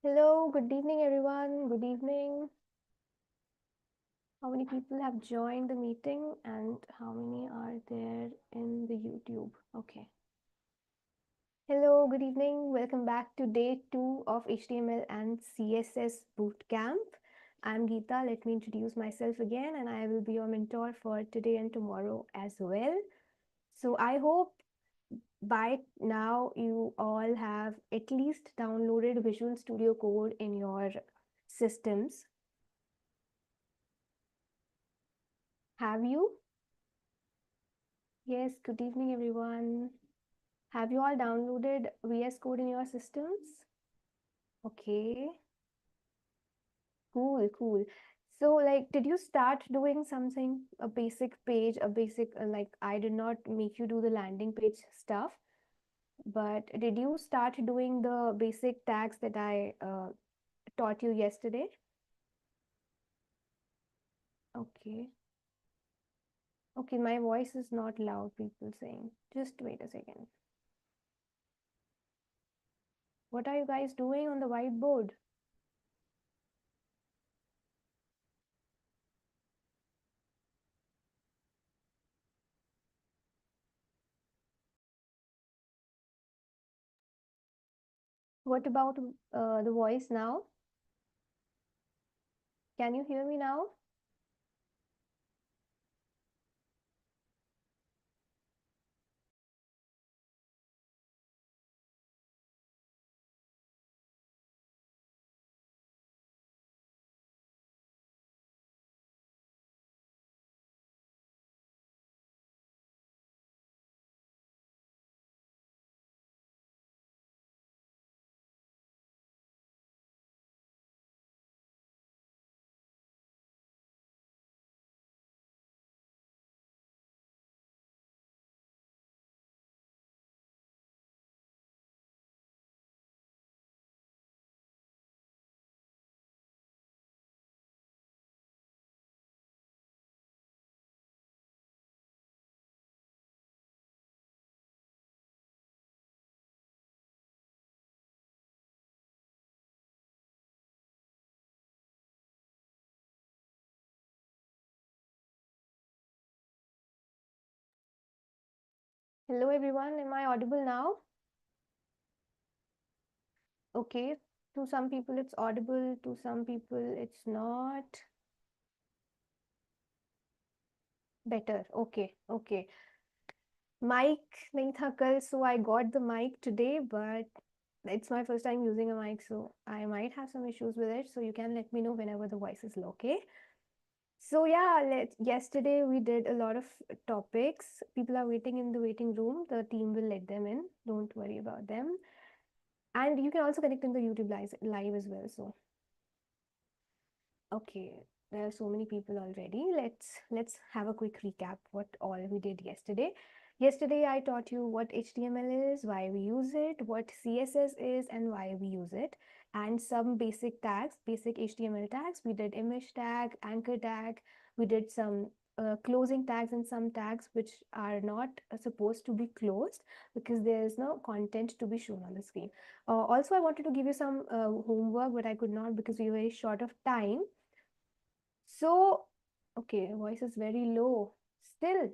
Hello, good evening, everyone. Good evening. How many people have joined the meeting and how many are there in the YouTube? Okay. Hello, good evening. Welcome back to day 2 of HTML and CSS Bootcamp. I'm Geeta. Let me introduce myself again, and I will be your mentor for today and tomorrow as well. So I hope by now you all have at least downloaded Visual Studio Code in your systems. Have you? Yes, good evening, everyone. Have you all downloaded VS Code in your systems? Okay, cool, cool. So, like, did you start doing something, a basic page, like, I did not make you do the landing page stuff, but did you start doing the basic tags that I taught you yesterday? Okay. Okay, my voice is not loud, people saying. Just wait a second. What are you guys doing on the whiteboard? What about the voice now? Can you hear me now? Hello everyone, am I audible now? Okay, to some people it's audible, to some people it's not. Better, okay, okay. Mic nahi tha kal, so I got the mic today, but it's my first time using a mic, so I might have some issues with it, so you can let me know whenever the voice is low, okay? So yeah, yesterday we did a lot of topics. People are waiting in the waiting room. The team will let them in. Don't worry about them. And you can also connect in the YouTube live as well. So okay, there are so many people already. Let's have a quick recap what all we did yesterday. Yesterday I taught you what HTML is, why we use it, what CSS is, and why we use it, and some basic tags, basic HTML tags. We did image tag, anchor tag. We did some closing tags and some tags which are not supposed to be closed because there is no content to be shown on the screen. Also, I wanted to give you some homework, but I could not because we were very short of time. So, okay, voice is very low. Still,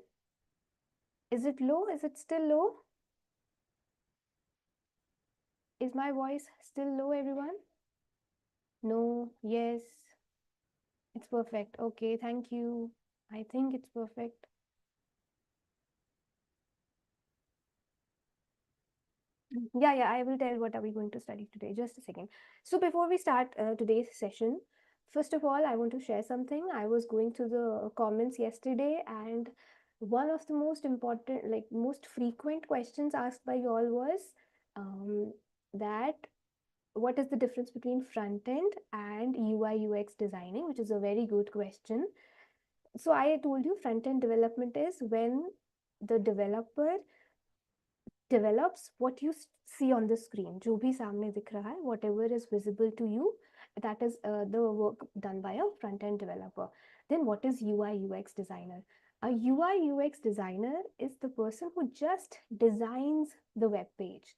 is it low? Is it still low? Is my voice still low, everyone? No, yes, it's perfect. Okay, thank you. I think it's perfect. Yeah, I will tell what are we going to study today. Just a second. So before we start today's session, first of all, I want to share something. I was going through the comments yesterday, and one of the most important, like most frequent questions asked by you all was that what is the difference between front end and UI UX designing, which is a very good question. So I told you front end development is when the developer develops what you see on the screen. जो भी सामने दिख रहा है, whatever is visible to you, that is the work done by a front end developer. Then what is UI UX designer? A UI UX designer is the person who just designs the web page.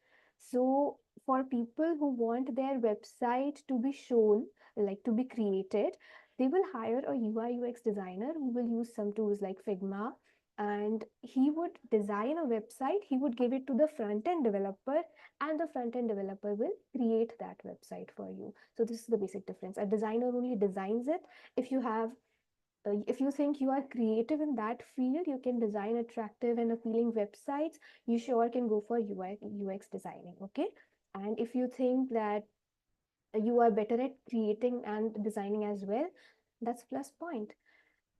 So for people who want their website to be shown, like to be created, they will hire a UI UX designer who will use some tools like Figma, and he would design a website, he would give it to the front end developer, and the front end developer will create that website for you. So this is the basic difference. A designer only designs it. If you think you are creative in that field, you can design attractive and appealing websites, you sure can go for UI UX designing. Okay, and if you think that you are better at creating and designing as well, that's plus point.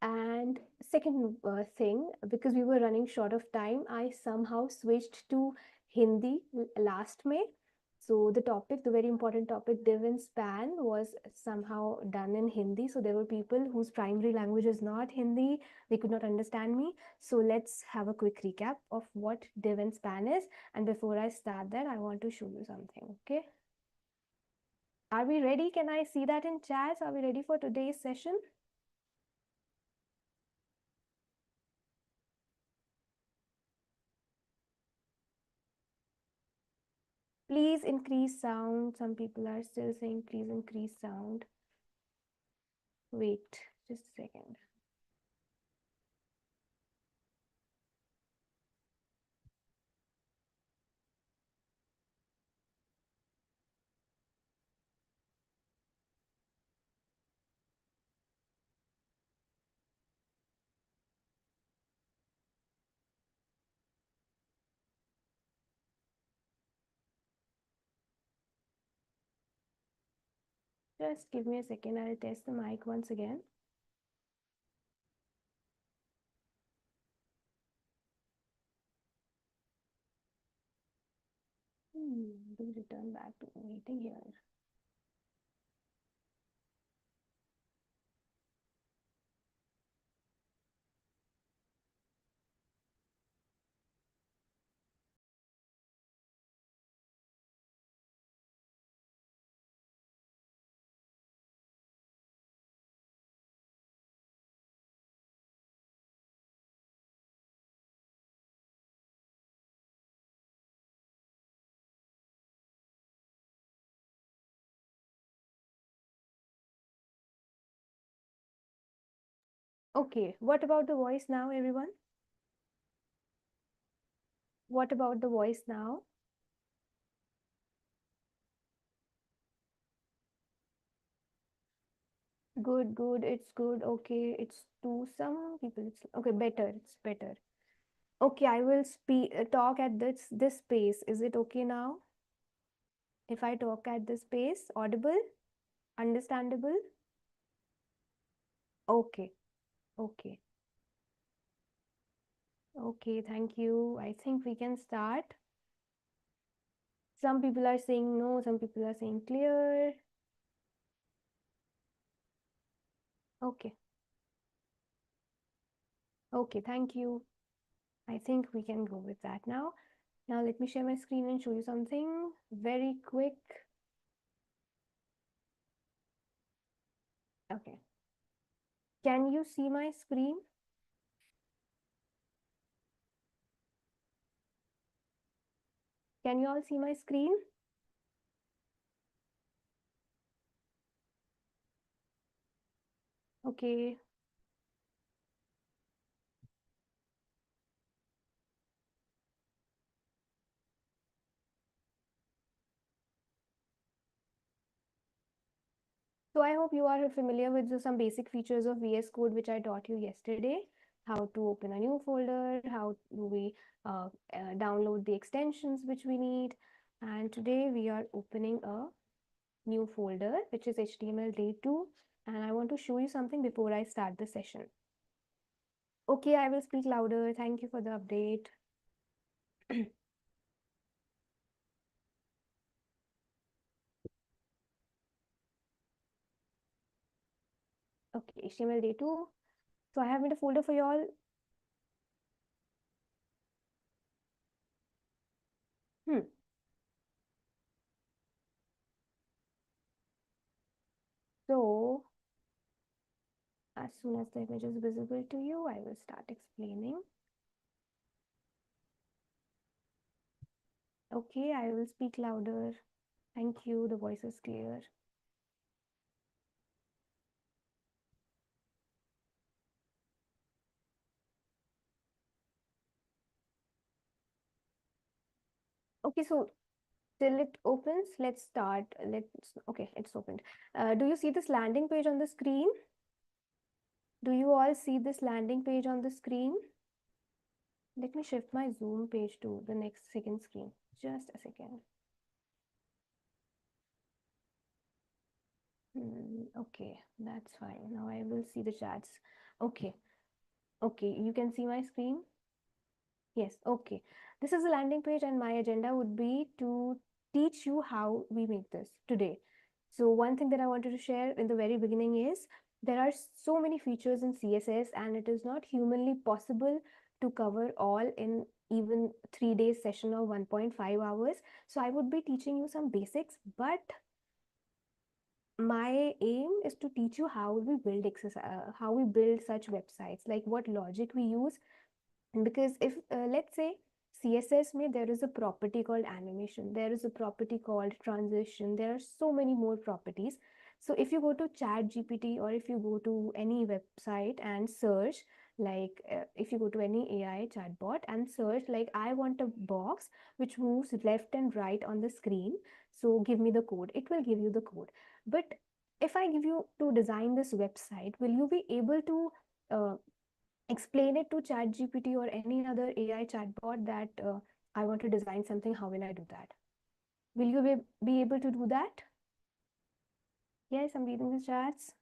And second thing, because we were running short of time, I somehow switched to Hindi last May. So the topic, the very important topic, div and span, was somehow done in Hindi. So there were people whose primary language is not Hindi. They could not understand me. So let's have a quick recap of what div and span is. And before I start that, I want to show you something. Okay. Are we ready? Can I see that in chat? Are we ready for today's session? Please increase sound. Some people are still saying please increase sound. Wait, just a second. Just give me a second. I'll test the mic once again. Do return back to the meeting here. Okay, what about the voice now, everyone? What about the voice now? Good, good, it's good. Okay, it's to some people. It's okay, better. It's better. Okay, I will speak talk at this space. Is it okay now? If I talk at this space, audible, understandable? Okay, okay. Okay, thank you. I think we can start. Some people are saying no, some people are saying clear. Okay, okay, thank you. I think we can go with that now. Now let me share my screen and show you something very quick. Okay. Can you see my screen? Can you all see my screen? Okay. So I hope you are familiar with some basic features of VS Code, which I taught you yesterday. How to open a new folder, how do we download the extensions which we need. And today we are opening a new folder, which is HTML day 2. And I want to show you something before I start the session. Okay, I will speak louder. Thank you for the update. Okay, HTML day 2. So I have made a folder for you all. So as soon as the image is visible to you, I will start explaining. Okay, I will speak louder. Thank you. The voice is clear. Okay, so till it opens, let's start. Okay, it's opened. Do you see this landing page on the screen? Do you all see this landing page on the screen? Let me shift my Zoom page to the next second screen. Just a second. Okay, that's fine. Now I will see the chats. Okay, okay, you can see my screen? Yes, okay. This is the landing page, and my agenda would be to teach you how we make this today. So one thing that I wanted to share in the very beginning is there are so many features in CSS, and it is not humanly possible to cover all in even 3 days session or 1.5 hours. So I would be teaching you some basics, but my aim is to teach you how we build how we build such websites, like what logic we use. Because if let's say CSS may there is a property called animation, there is a property called transition, there are so many more properties. So if you go to chat gpt or if you go to any website and search, like if you go to any AI chatbot and search like I want a box which moves left and right on the screen, so give me the code, it will give you the code. But if I give you to design this website, will you be able to uh, explain it to ChatGPT or any other AI chatbot that I want to design something, how will I do that? Will you be able to do that? Yes, I'm reading the chats.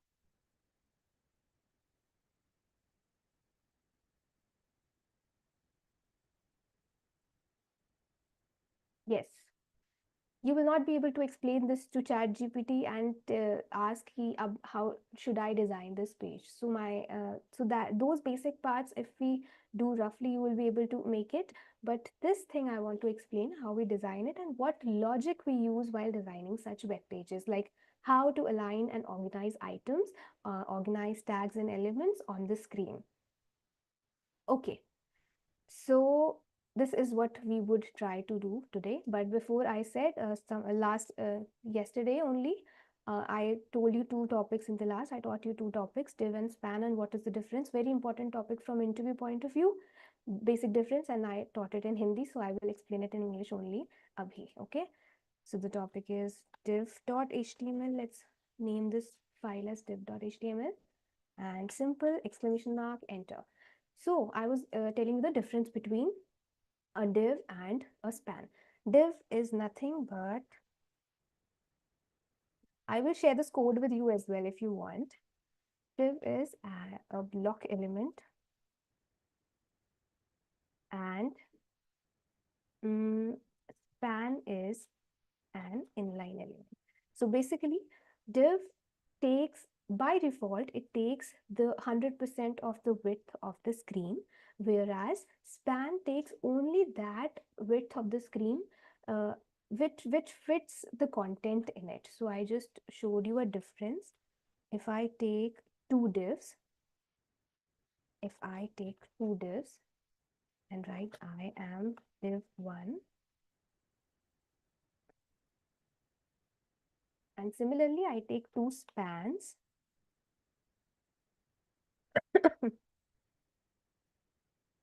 Yes. You will not be able to explain this to ChatGPT and ask how should I design this page. So so that those basic parts, if we do roughly, you will be able to make it. But this thing I want to explain how we design it and what logic we use while designing such web pages, like how to align and organize items, organize tags and elements on the screen. Okay, so this is what we would try to do today. But before I said yesterday only, I told you two topics in the last. I taught you two topics, div and span, and what is the difference. Very important topic from interview point of view, basic difference, and I taught it in Hindi, so I will explain it in English only. Abhi, okay? So the topic is div.html. Let's name this file as div.html and simple exclamation mark enter. So I was telling you the difference between a div and a span. Div is nothing but, I will share this code with you as well if you want. Div is a block element and span is an inline element. So basically, div takes, by default, it takes the 100% of the width of the screen, whereas span takes only that width of the screen uh, which fits the content in it. So I just showed you a difference. If I take two divs, if I take two divs and write I am div 1, and similarly I take two spans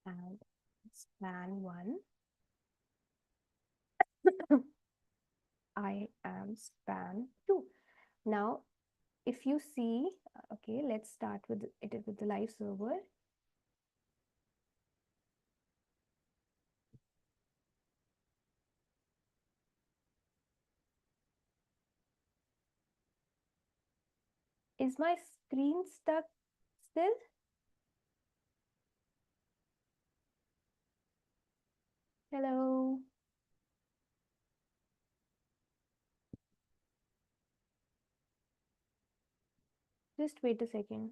and span 1, I am span 2. Now, if you see, okay, let's start with it with the live server. Is my screen stuck still? Hello? Just wait a second.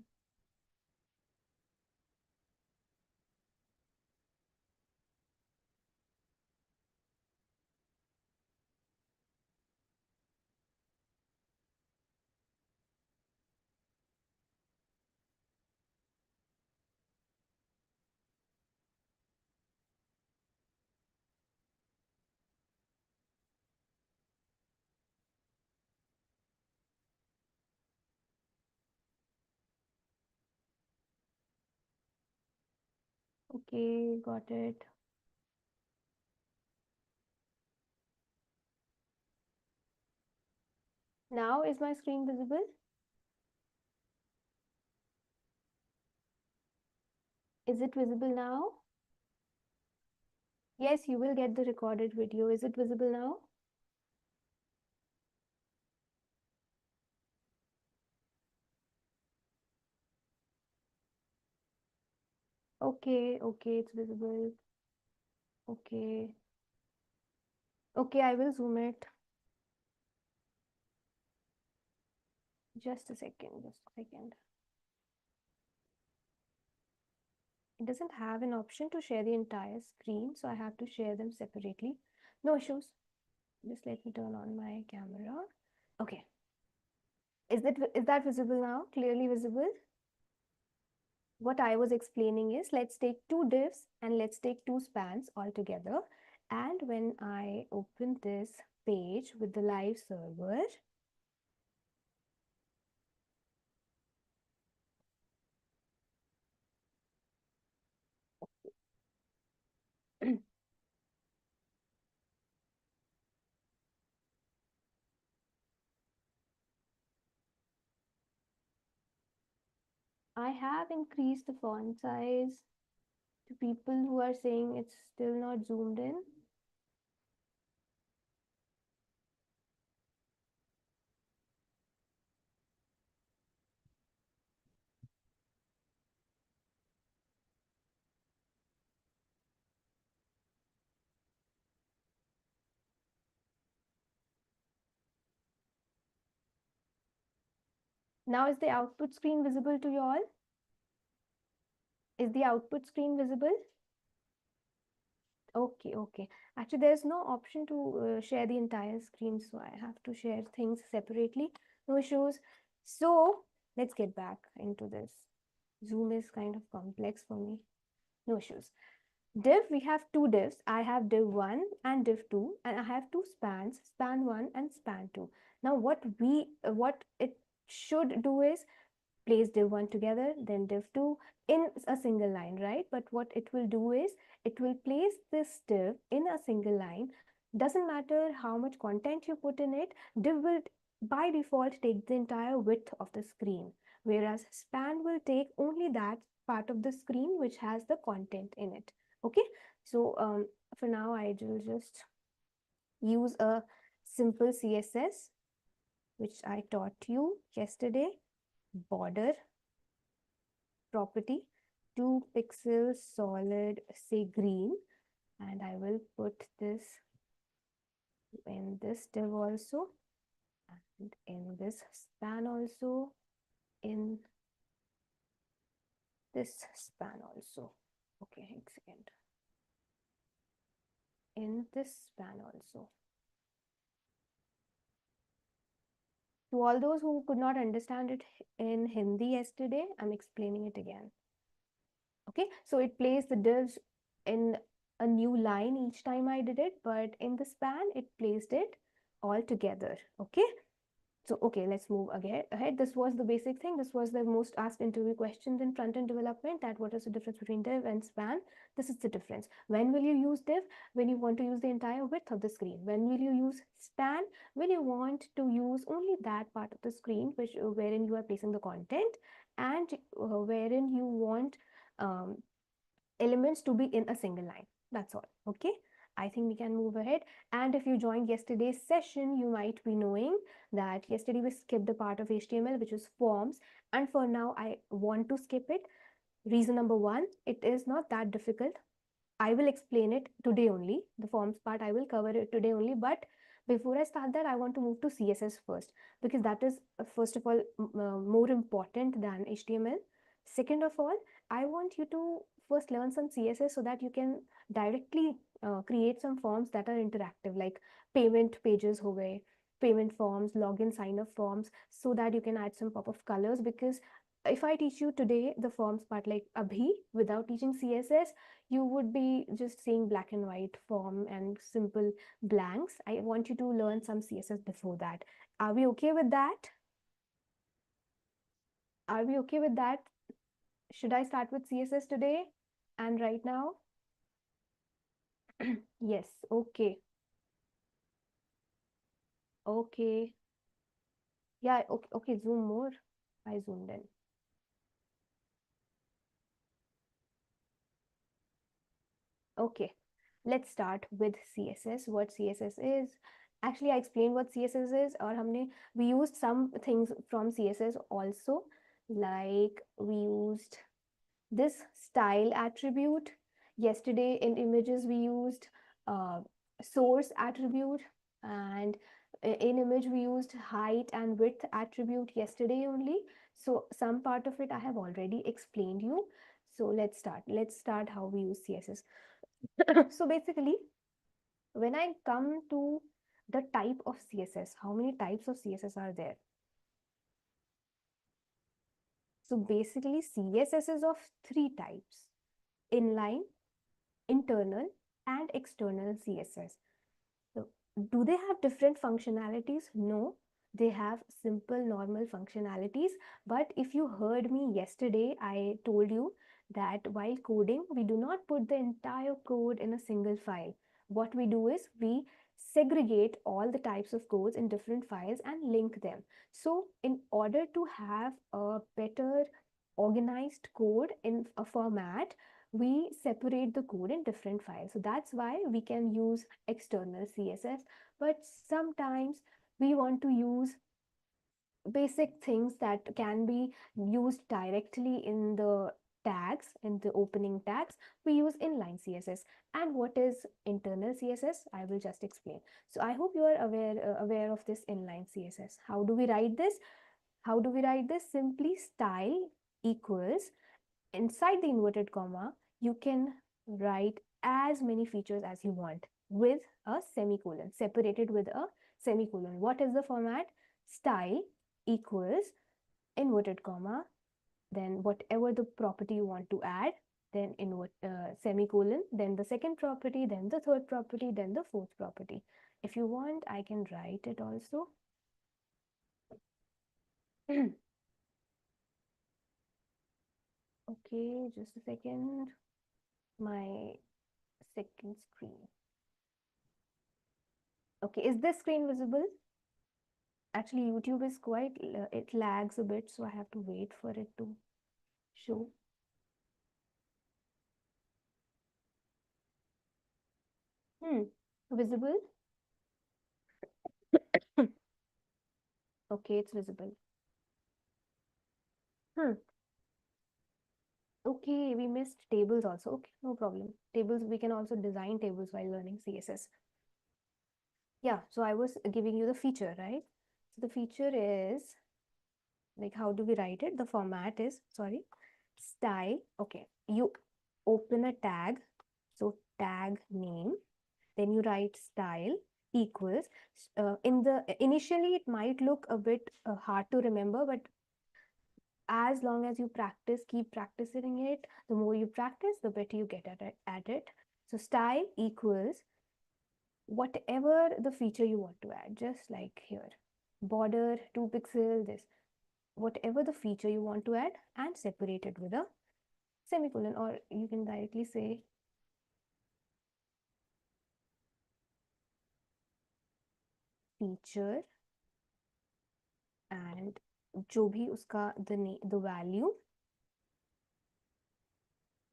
Okay, got it. Now is my screen visible? Is it visible now? Yes, you will get the recorded video. Is it visible now? Okay, okay, it's visible. Okay. Okay, I will zoom it. Just a second, just a second. It doesn't have an option to share the entire screen, so I have to share them separately. No issues. Just let me turn on my camera. Okay. Is that visible now? Clearly visible? What I was explaining is, let's take two divs and let's take two spans all together. And when I open this page with the live server, I have increased the font size to people who are saying it's still not zoomed in. Now is the output screen visible to you all? Is the output screen visible? Okay, okay. Actually, there's no option to share the entire screen, so I have to share things separately. No issues. So let's get back into this. Zoom is kind of complex for me. No issues. Div, we have two divs. I have div 1 and div 2, and I have two spans, span 1 and span 2. Now what it should do is place div 1 together, then div 2 in a single line, right? But what it will do is, it will place this div in a single line. Doesn't matter how much content you put in it, div will by default take the entire width of the screen, whereas span will take only that part of the screen which has the content in it. Okay, so for now I will just use a simple CSS which I taught you yesterday. Border property, 2 pixels solid, say green, and I will put this in this div also, and in this span also, in this span also. Okay, a second. In this span also. To all those who could not understand it in Hindi yesterday, I'm explaining it again. Okay, so it placed the divs in a new line each time I did it, but in the span, it placed it all together. Okay, so okay, let's move again ahead. This was the basic thing. This was the most asked interview questions in front-end development, that what is the difference between div and span. This is the difference. When will you use div? When you want to use the entire width of the screen. When will you use span? When you want to use only that part of the screen which wherein you are placing the content, and wherein you want elements to be in a single line. That's all. Okay, I think we can move ahead. And if you joined yesterday's session, you might be knowing that yesterday we skipped a part of HTML which is forms, and for now I want to skip it. Reason number one, it is not that difficult. I will explain it today only. The forms part I will cover it today only, but before I start that, I want to move to CSS first, because that is first of all more important than HTML. Second of all, I want you to first learn some CSS so that you can directly create some forms that are interactive, like payment pages ho gaye, payment forms, login sign up forms, so that you can add some pop-up colors. Because if I teach you today the forms part like abhi without teaching CSS, you would be just seeing black and white form and simple blanks. I want you to learn some CSS before that. Are we okay with that? Are we okay with that? Should I start with CSS today? And right now, yes, okay, okay. Yeah, okay, okay, zoom more. I zoomed in. Okay, let's start with CSS. What CSS is? Actually, I explained what CSS is, or we used some things from CSS also, like we used this style attribute. Yesterday in images we used uh, source attribute, and in image we used height and width attribute yesterday only. So some part of it I have already explained you. So let's start how we use CSS. So basically, when I come to the type of CSS, how many types of CSS are there? So basically CSS is of three types: inline, internal, and external CSS. So, do they have different functionalities? No, they have simple normal functionalities. But if you heard me yesterday, I told you that while coding, we do not put the entire code in a single file. What we do is we segregate all the types of codes in different files and link them. So, in order to have a better organized code in a format, we separate the code in different files. So that's why we can use external CSS, but sometimes we want to use basic things that can be used directly in the tags, in the opening tags. We use inline CSS. And what is internal CSS? I will just explain. So I hope you are aware of this inline CSS. How do we write this? How do we write this? Simply style equals, inside the inverted comma, you can write as many features as you want with a semicolon, separated with a semicolon. What is the format? Style equals inverted comma, then whatever the property you want to add, then semicolon, then the second property, then the third property, then the fourth property. If you want, I can write it also. Okay, just a second. My second screen. Okay, is this screen visible? Actually, YouTube is quite, it lags a bit, so I have to wait for it to show. Visible? Okay, it's visible. Hmm. Okay, we missed tables also. Okay, no problem. Tables, we can also design tables while learning CSS. Yeah, so I was giving you the feature, right? So the feature is, like, how do we write it? The format is, sorry, style. Okay, you open a tag, so tag name, then you write style equals, in the initially it might look a bit hard to remember, but as long as you practice, keep practicing it, the more you practice, the better you get at it. So style equals whatever the feature you want to add, just like here, border 2 pixel, this, whatever the feature you want to add, and separate it with a semicolon, or you can directly say feature and जो भी उसका the value,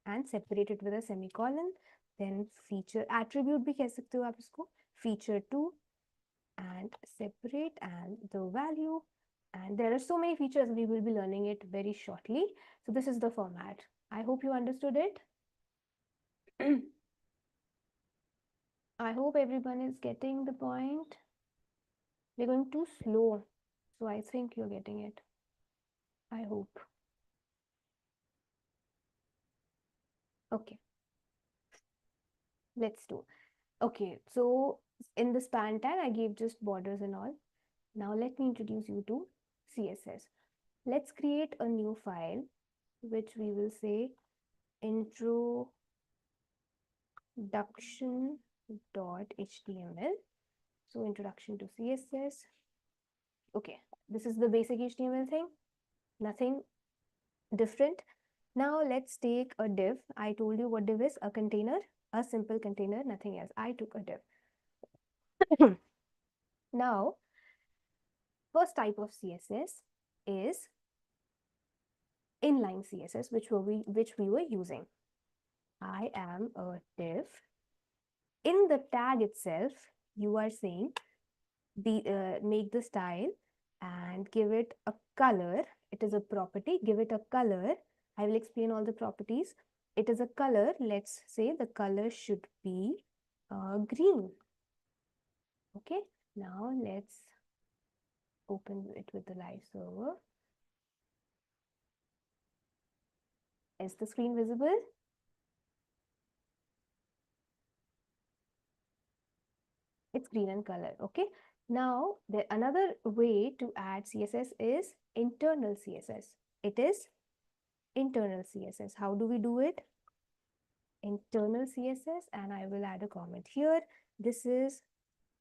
and separate it with a semicolon. Then feature attribute भी कह सकते हो आप इसको, feature 2, and separate and the value. And there are so many features, we will be learning it very shortly. So this is the format. I hope you understood it. I hope everyone is getting the point. We're going too slow, so I think you're getting it. I hope. Okay, let's do. Okay, so in the span tag, I gave just borders and all. Now let me introduce you to CSS. Let's create a new file, which we will say introduction.html. So introduction to CSS. Okay, this is the basic HTML thing, nothing different. Now let's take a div. I told you what div is, a container, a simple container, nothing else. I took a div. Now, first type of CSS is inline CSS, which we were using. I am a div. In the tag itself, you are saying make the style and give it a color. It is a property, give it a color. I will explain all the properties. It is a color. Let's say the color should be green. Okay, now let's open it with the live server. Is the screen visible? It's green in color. Okay, now another way to add CSS is internal CSS. It is internal CSS. How do we do it? Internal CSS, and I will add a comment here. This is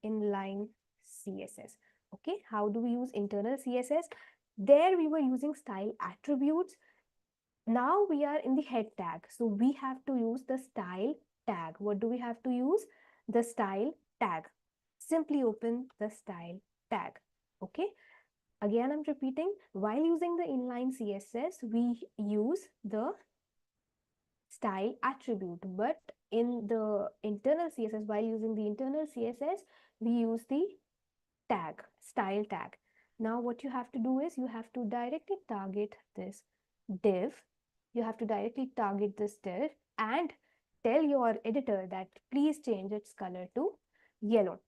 inline CSS. Okay, how do we use internal CSS? There we were using style attributes. Now we are in the head tag, so we have to use the style tag. What do we have to use? The style tag. Simply open the style tag. Okay, again I'm repeating, while using the inline CSS we use the style attribute, but in the internal CSS, while using the internal CSS, we use the tag, style tag. Now what you have to do is you have to directly target this div. You have to directly target this div and tell your editor that please change its color to yellow.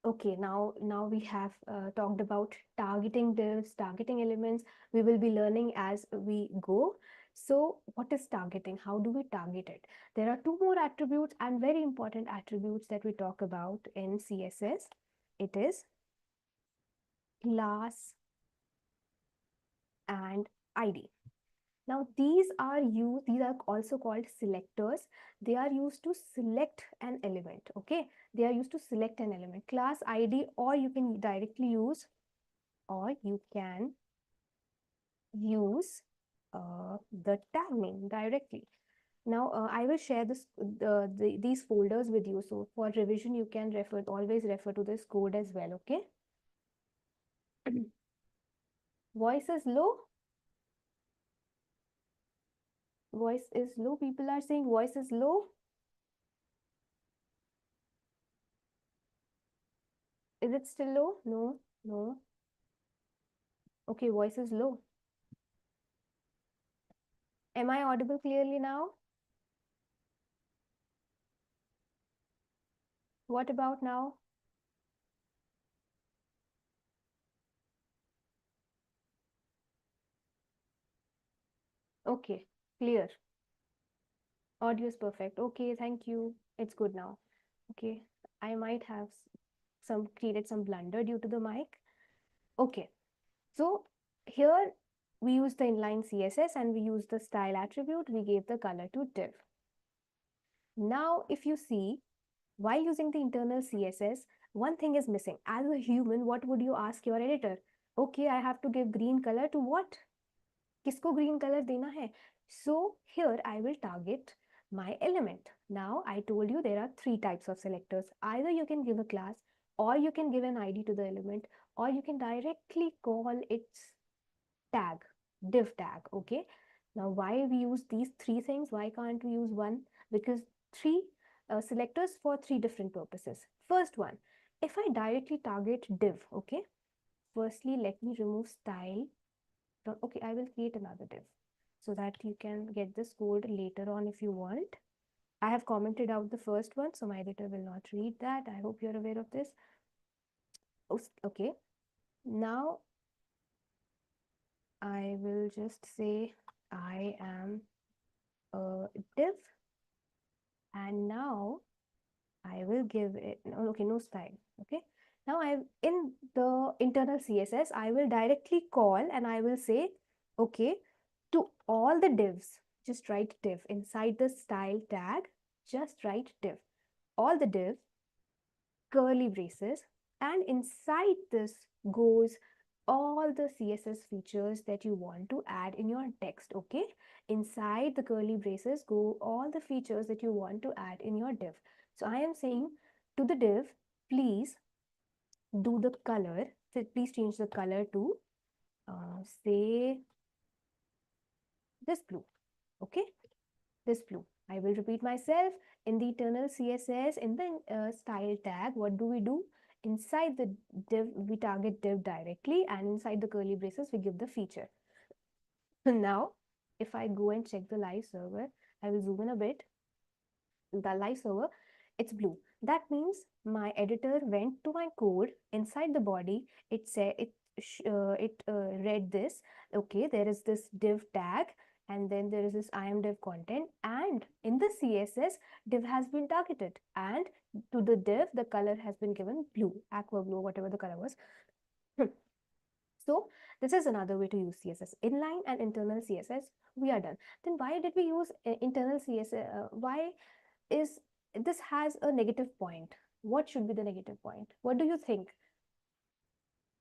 Okay, now we have talked about targeting divs, targeting elements. We will be learning as we go. So what is targeting? How do we target it? There are two more attributes and very important attributes that we talk about in CSS. It is class and ID. Now these are also called selectors. They are used to select an element. Okay, they are used to select an element. Class ID, or you can directly use, the tag name directly. Now I will share these folders with you. So for revision, you can always refer to this code as well. Okay. Voice is low. Voice is low. People are saying voice is low. Is it still low? No, no. Okay, voice is low. Am I audible clearly now? What about now? Okay, clear. Audio is perfect. Okay, thank you. It's good now. Okay, I might have created some blunder due to the mic. Okay, so here we use the inline CSS and we use the style attribute. We gave the color to div. Now, if you see, while using the internal CSS, one thing is missing. As a human, what would you ask your editor? Okay, I have to give green color to what? किसको green color देना है? So here I will target my element. Now I told you there are three types of selectors. Either you can give a class, or you can give an ID to the element, or you can directly call its tag, div tag. Okay. Now why we use these three things? Why can't we use one? Because three selectors for three different purposes. First one, if I directly target div, okay. Firstly, let me remove style. Okay, I will create another div so that you can get this code later on if you want. I have commented out the first one, so my editor will not read that. I hope you're aware of this. Okay, now I will just say I am a div, and now I will give it, okay, no style. Okay, now in the internal CSS, I will directly call and I will say, okay, to all the divs, just write div inside the style tag, just write div, all the div, curly braces, and inside this goes all the CSS features that you want to add in your text, okay? Inside the curly braces go all the features that you want to add in your div. So I am saying to the div, please do the color, please change the color to say this blue, okay? This blue. I will repeat myself. In the internal CSS, in the style tag, what do? Inside the div, we target div directly, and inside the curly braces, we give the feature. Now, if I go and check the live server, I will zoom in a bit. The live server, it's blue. That means my editor went to my code inside the body. It said it read this. Okay, there is this div tag, and then there is this IMDiv content, and in the CSS, div has been targeted, and to the div, the color has been given blue, aqua blue, whatever the color was. So this is another way to use CSS. Inline and internal CSS, we are done. Then why did we use internal CSS? Why is this has a negative point? What should be the negative point? What do you think?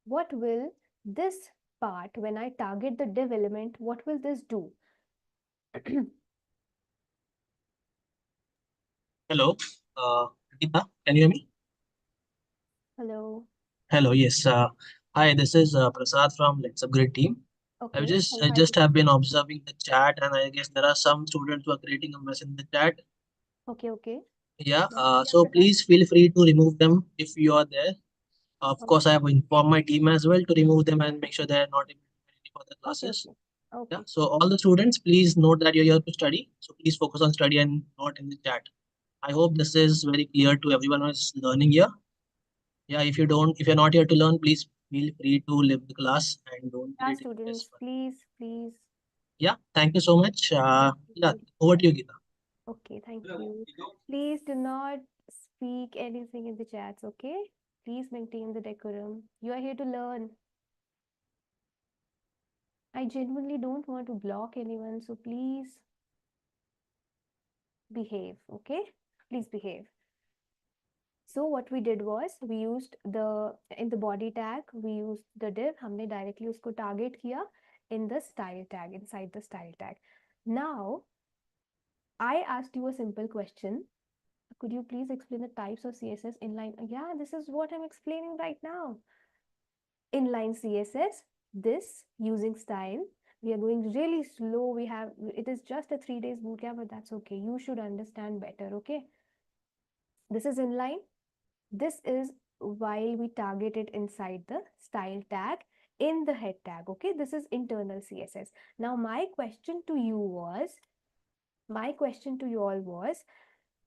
What will this part, when I target the div element, what will this do? Hello, Geeta, can you hear me? Hello. Hello, yes. Hi, this is Prasad from LetsUpgrade team. Okay. I Hi. just have been observing the chat, and I guess there are some students who are creating a mess in the chat. Okay. Okay. Yeah. Yeah. So please feel free to remove them if you are there. Of Okay. course, I have informed my team as well to remove them and make sure they are not able to join any further Okay. classes. Okay. Yeah. Okay. So all the students, please note that you're here to study. So please focus on study and not in the chat. I hope this is very clear to everyone who is learning here. Yeah, if you're not here to learn, please feel free to leave the class and don't Yeah, create any mess students, for. please, please. Yeah, thank you so much. Thank Yeah, you. over to you, Geeta. Okay, thank you. Please do not speak anything in the chats, okay? Please maintain the decorum. You are here to learn. I genuinely don't want to block anyone, so please behave, okay? Please behave. So what we did was we used in the body tag, we used the div, हमने directly उसको target किया in the style tag, inside the style tag. Now, I asked you a simple question. Could you please explain the types of CSS inline? Yeah, this is what I'm explaining right now. Inline CSS, this using style. We are going really slow. It is just a 3 days bootcamp, but that's okay. You should understand better, okay? This is inline. This is while we target it inside the style tag in the head tag, okay? This is internal CSS. Now, my question to you all was,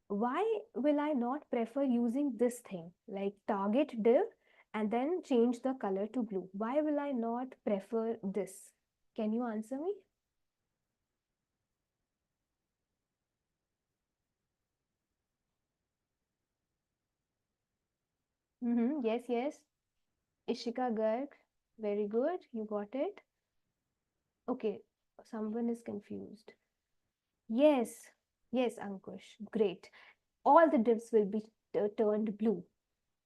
why will I not prefer using this thing like target div and then change the color to blue? Why will I not prefer this? Can you answer me? Yes, yes. Ishika Garg, very good. You got it. Okay, someone is confused. Yes, yes, Ankush. Great. All the divs will be turned blue.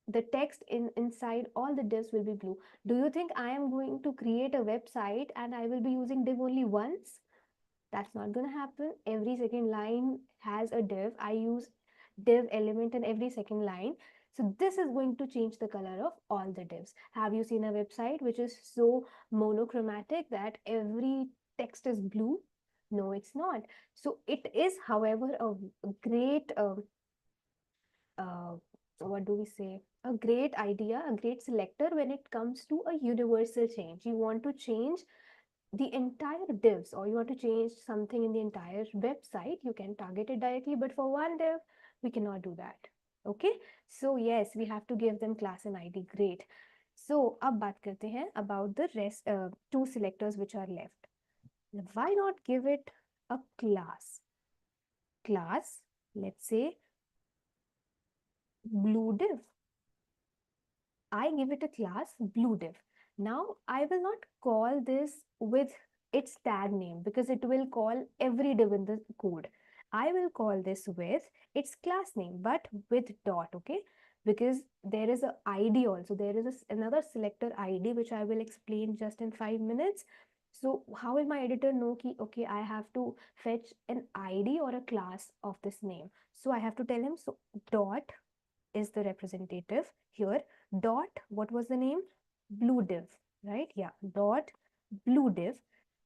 The text inside all the divs will be blue. Do you think I am going to create a website and I will be using div only once? That's not going to happen. Every second line has a div. I use div element in every second line. So this is going to change the color of all the divs. Have you seen a website which is so monochromatic that every text is blue? No, it's not. So it is, however, a great uh, what do we say? A great idea, a great selector when it comes to a universal change. You want to change the entire divs, or you want to change something in the entire website, you can target it directly. But for one div, we cannot do that. Okay, so yes, we have to give them class and ID. Great. So अब बात करते हैं about the rest two selectors which are left. Why not give it a class, let's say blue div. I give it a class blue div. Now I will not call this with its tag name because it will call every div in the code. I will call this with its class name but with dot, okay? because there is a ID also. There is another selector ID, which I will explain just in 5 minutes. So how will my editor know ki, okay, I have to fetch an ID or a class of this name? So I have to tell him, so dot is the representative here. Dot, what was the name? Blue div, right? Yeah, dot blue div.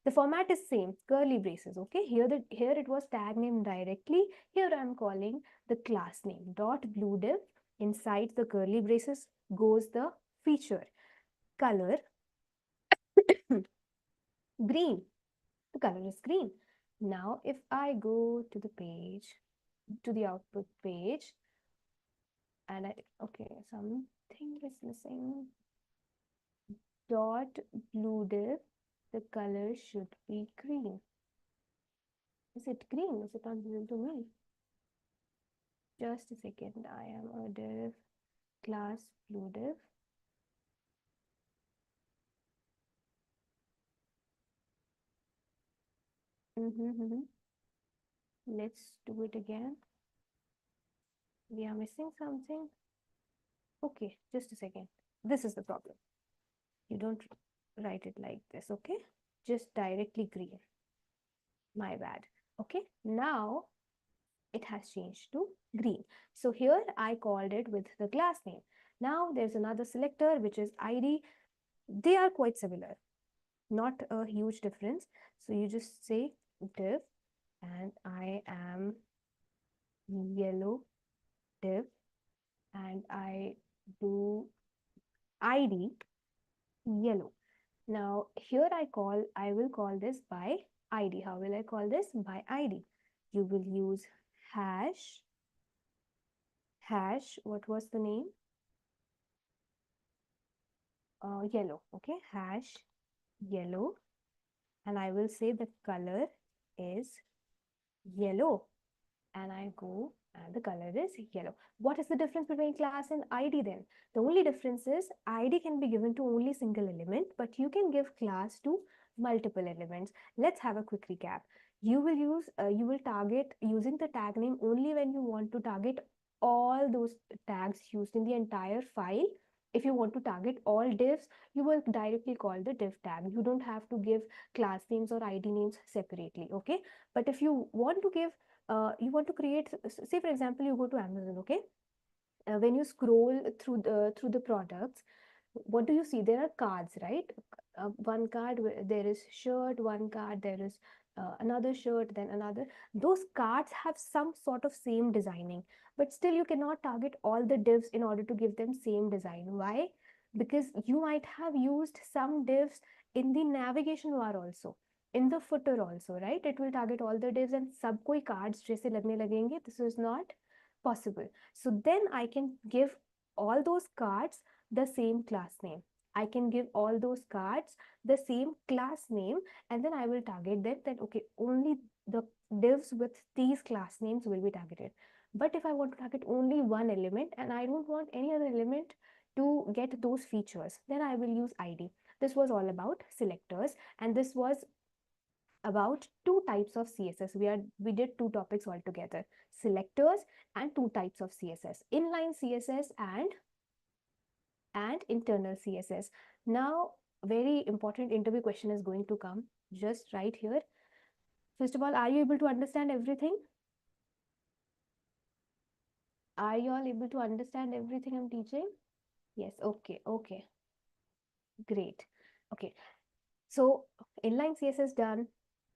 The format is same, curly braces. Okay, here it was tag name directly. Here I'm calling the class name. Dot blue div. Inside the curly braces goes the feature. Color green. The color is green. Now if I go to the page, to the output page, and okay, something is missing. Dot blue div, the color should be green. Is it green? Is it not visible to me? Just a second. I am a div class blue div. Let's do it again. We are missing something. Okay, just a second. This is the problem. You don't write it like this, okay? Just directly green. My bad. Okay, now it has changed to green. So here I called it with the class name. Now there's another selector, which is ID. They are quite similar, not a huge difference. So you just say div, and I am yellow div, and I do ID yellow. Now here I will call this by ID. How will I call this? By ID. You will use hash, what was the name? Yellow, okay, hash yellow, and I will say the color is yellow, and I go and the color is yellow. What is the difference between class and ID then? The only difference is ID can be given to only single element, but you can give class to multiple elements. Let's have a quick recap. You will target using the tag name only when you want to target all those tags used in the entire file. If you want to target all divs, you will directly call the div tag. You don't have to give class names or ID names separately, okay? But if you want to create, say for example, you go to Amazon, okay? When you scroll through the products, what do you see? There are cards, right? One card there is shirt, one card there is another shirt, then another. Those cards have some sort of same designing, but still you cannot target all the divs in order to give them same design. Why? Because you might have used some divs in the navigation bar also, in the footer also, right? It will target all the divs, and सब कोई cards जैसे लगने लगेंगे. This is not possible. So then I can give all those cards the same class name. I can give all those cards the same class name, and then I will target them that, okay, only the divs with these class names will be targeted. But if I want to target only one element and I don't want any other element to get those features, then I will use ID. This was all about selectors, and this was about two types of CSS. We did two topics altogether: selectors and two types of CSS: inline CSS and internal CSS. Now, very important interview question is going to come just right here. First of all, are you able to understand everything? Are you all able to understand everything I'm teaching? Yes, okay, great. Okay, so inline CSS done,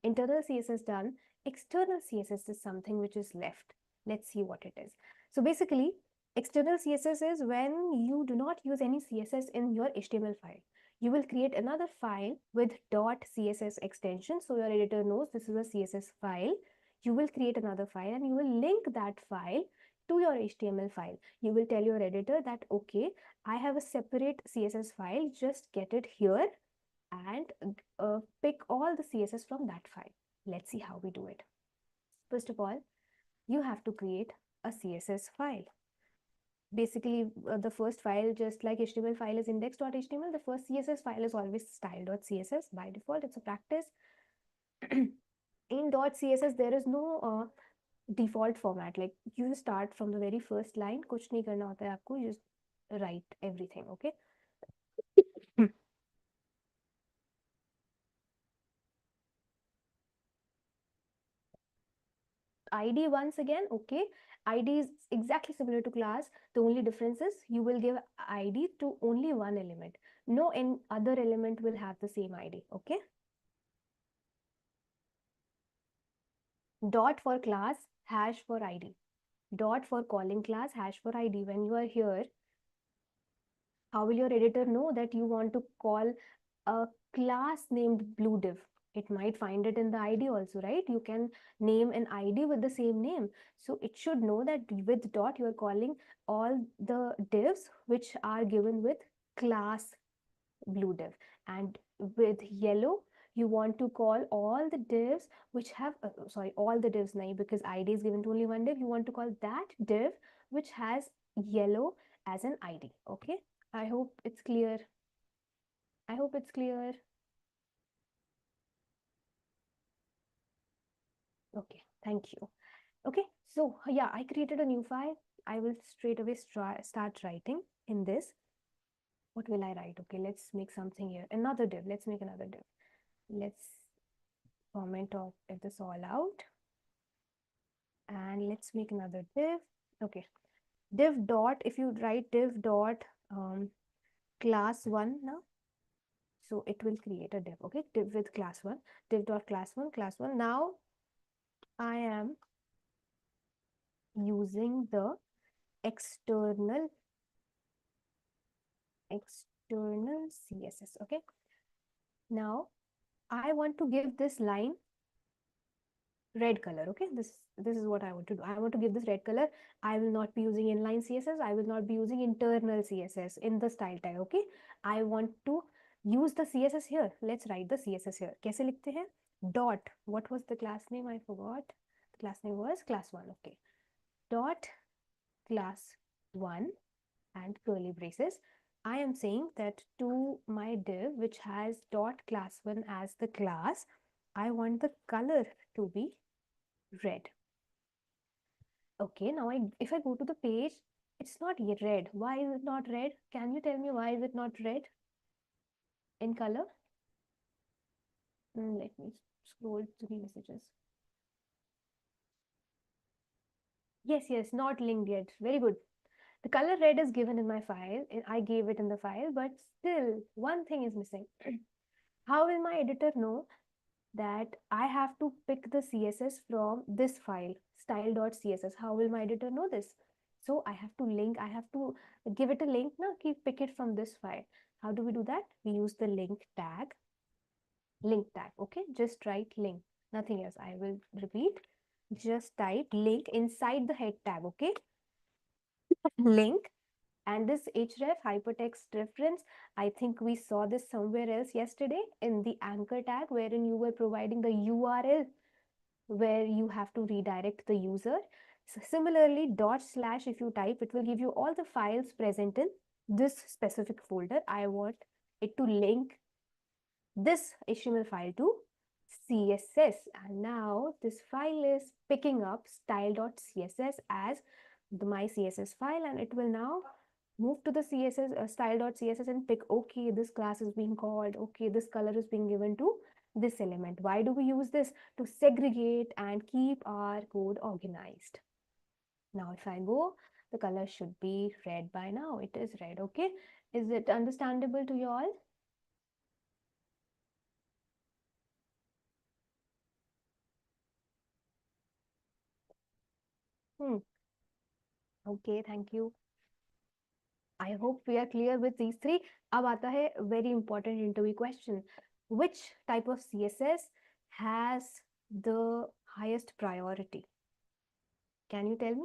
internal CSS done, external CSS is something which is left. Let's see what it is. So basically, external CSS is when you do not use any CSS in your HTML file. You will create another file with .css extension, so your editor knows this is a CSS file. You will create another file and you will link that file to your HTML file. You will tell your editor that, okay, I have a separate CSS file, just get it here and pick all the CSS from that file. Let's see how we do it. First of all, you have to create a CSS file. Basically, the first file, just like HTML file is index.html, the first CSS file is always style.css. By default, it's a practice. In .css, there is no default format. Like you start from the very first line, कुछ नहीं करना होता है आपको, you just write everything. Okay. ID once again, okay. ID is exactly similar to class. The only difference is you will give ID to only one element. No other element will have the same ID, okay. Dot for class, hash for ID. Dot for calling class, hash for ID. When you are here, how will your editor know that you want to call a class named blue div? It might find it in the ID also, right? You can name an ID with the same name. So it should know that with dot, you are calling all the divs which are given with class blue div. And with yellow, you want to call all the divs which have, sorry, all the divs nahi, because ID is given to only one div. You want to call that div which has yellow as an ID, okay? I hope it's clear. I hope it's clear. Okay, thank you. Okay, so yeah, I created a new file. I will straight away start writing in this. What will I write? Okay, let's make something here. Another div. Let's make another div. Let's comment of this all out. And let's make another div. Okay, div dot, if you write div dot class 1 now, so it will create a div. Okay, div with class 1, div dot class 1, class 1. Now I am using the external CSS. Okay, now I want to give this line red color. Okay, this is what I want to do. I want to give this red color. I will not be using inline CSS. I will not be using internal CSS in the style tag. Okay, I want to use the CSS here. Let's write the CSS here. कैसे लिखते हैं? Dot, what was the class name? I forgot. The class name was class 1. Okay, dot class 1 and curly braces. I am saying that to my div which has dot class 1 as the class, I want the color to be red. Okay, now if I go to the page, it's not yet red. Why is it not red? Can you tell me why is it not red in color? Let me scroll to the messages. Yes, not linked yet. Very good. The color red is given in my file. I gave it in the file, but still one thing is missing. How will my editor know that I have to pick the CSS from this file, style.css? How will my editor know this? So I have to link, I have to give it a link now, pick it from this file. How do we do that? We use the link tag, okay? Just write link, nothing else. I will repeat, just type link inside the head tag, okay? Link. And this href, hypertext reference, I think we saw this somewhere else yesterday in the anchor tag, wherein you were providing the URL where you have to redirect the user. So similarly, dot slash, if you type, it will give you all the files present in this specific folder. I want it to link this HTML file to CSS. And now this file is picking up style.css as my CSS file, and it will now move to the CSS style.css and pick, okay, this class is being called, okay, this color is being given to this element. Why do we use this? To segregate and keep our code organized. Now if I go, the color should be red by now. It is red. Okay, is it understandable to you all? Okay, thank you. I hope we are clear with these three. अब आता है very important interview question. Which type of CSS has the highest priority? Can you tell me?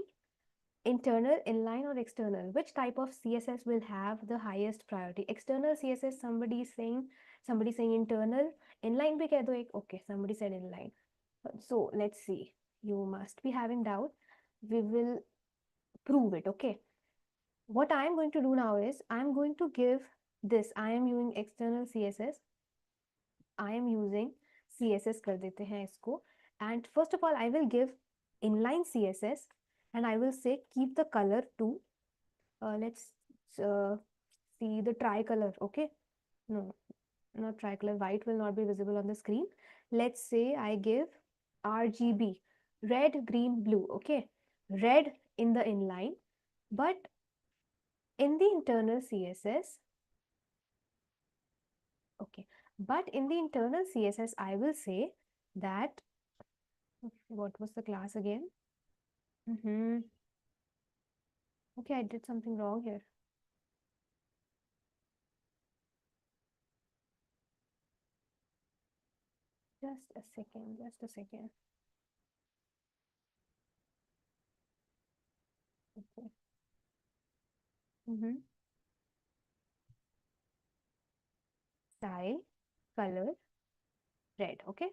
Internal, inline, or external? Which type of CSS will have the highest priority? External CSS, somebody saying internal. Inline bhi keh do ek. Okay, somebody said inline. So let's see. You must be having doubt. We will prove it. Okay. What I am going to do now is I am going to give this. I am using external CSS. I am using CSS कर देते हैं इसको. And first of all, I will give inline CSS, and I will say keep the color to, let's see the tricolor, okay? No, not tricolor, white will not be visible on the screen. Let's say I give RGB, red, green, blue, okay? Red in the inline, but in the internal CSS, okay, but in the internal CSS, I will say that, what was the class again? Okay, I did something wrong here. Just a second, just a second. Okay. Style, color, red, okay?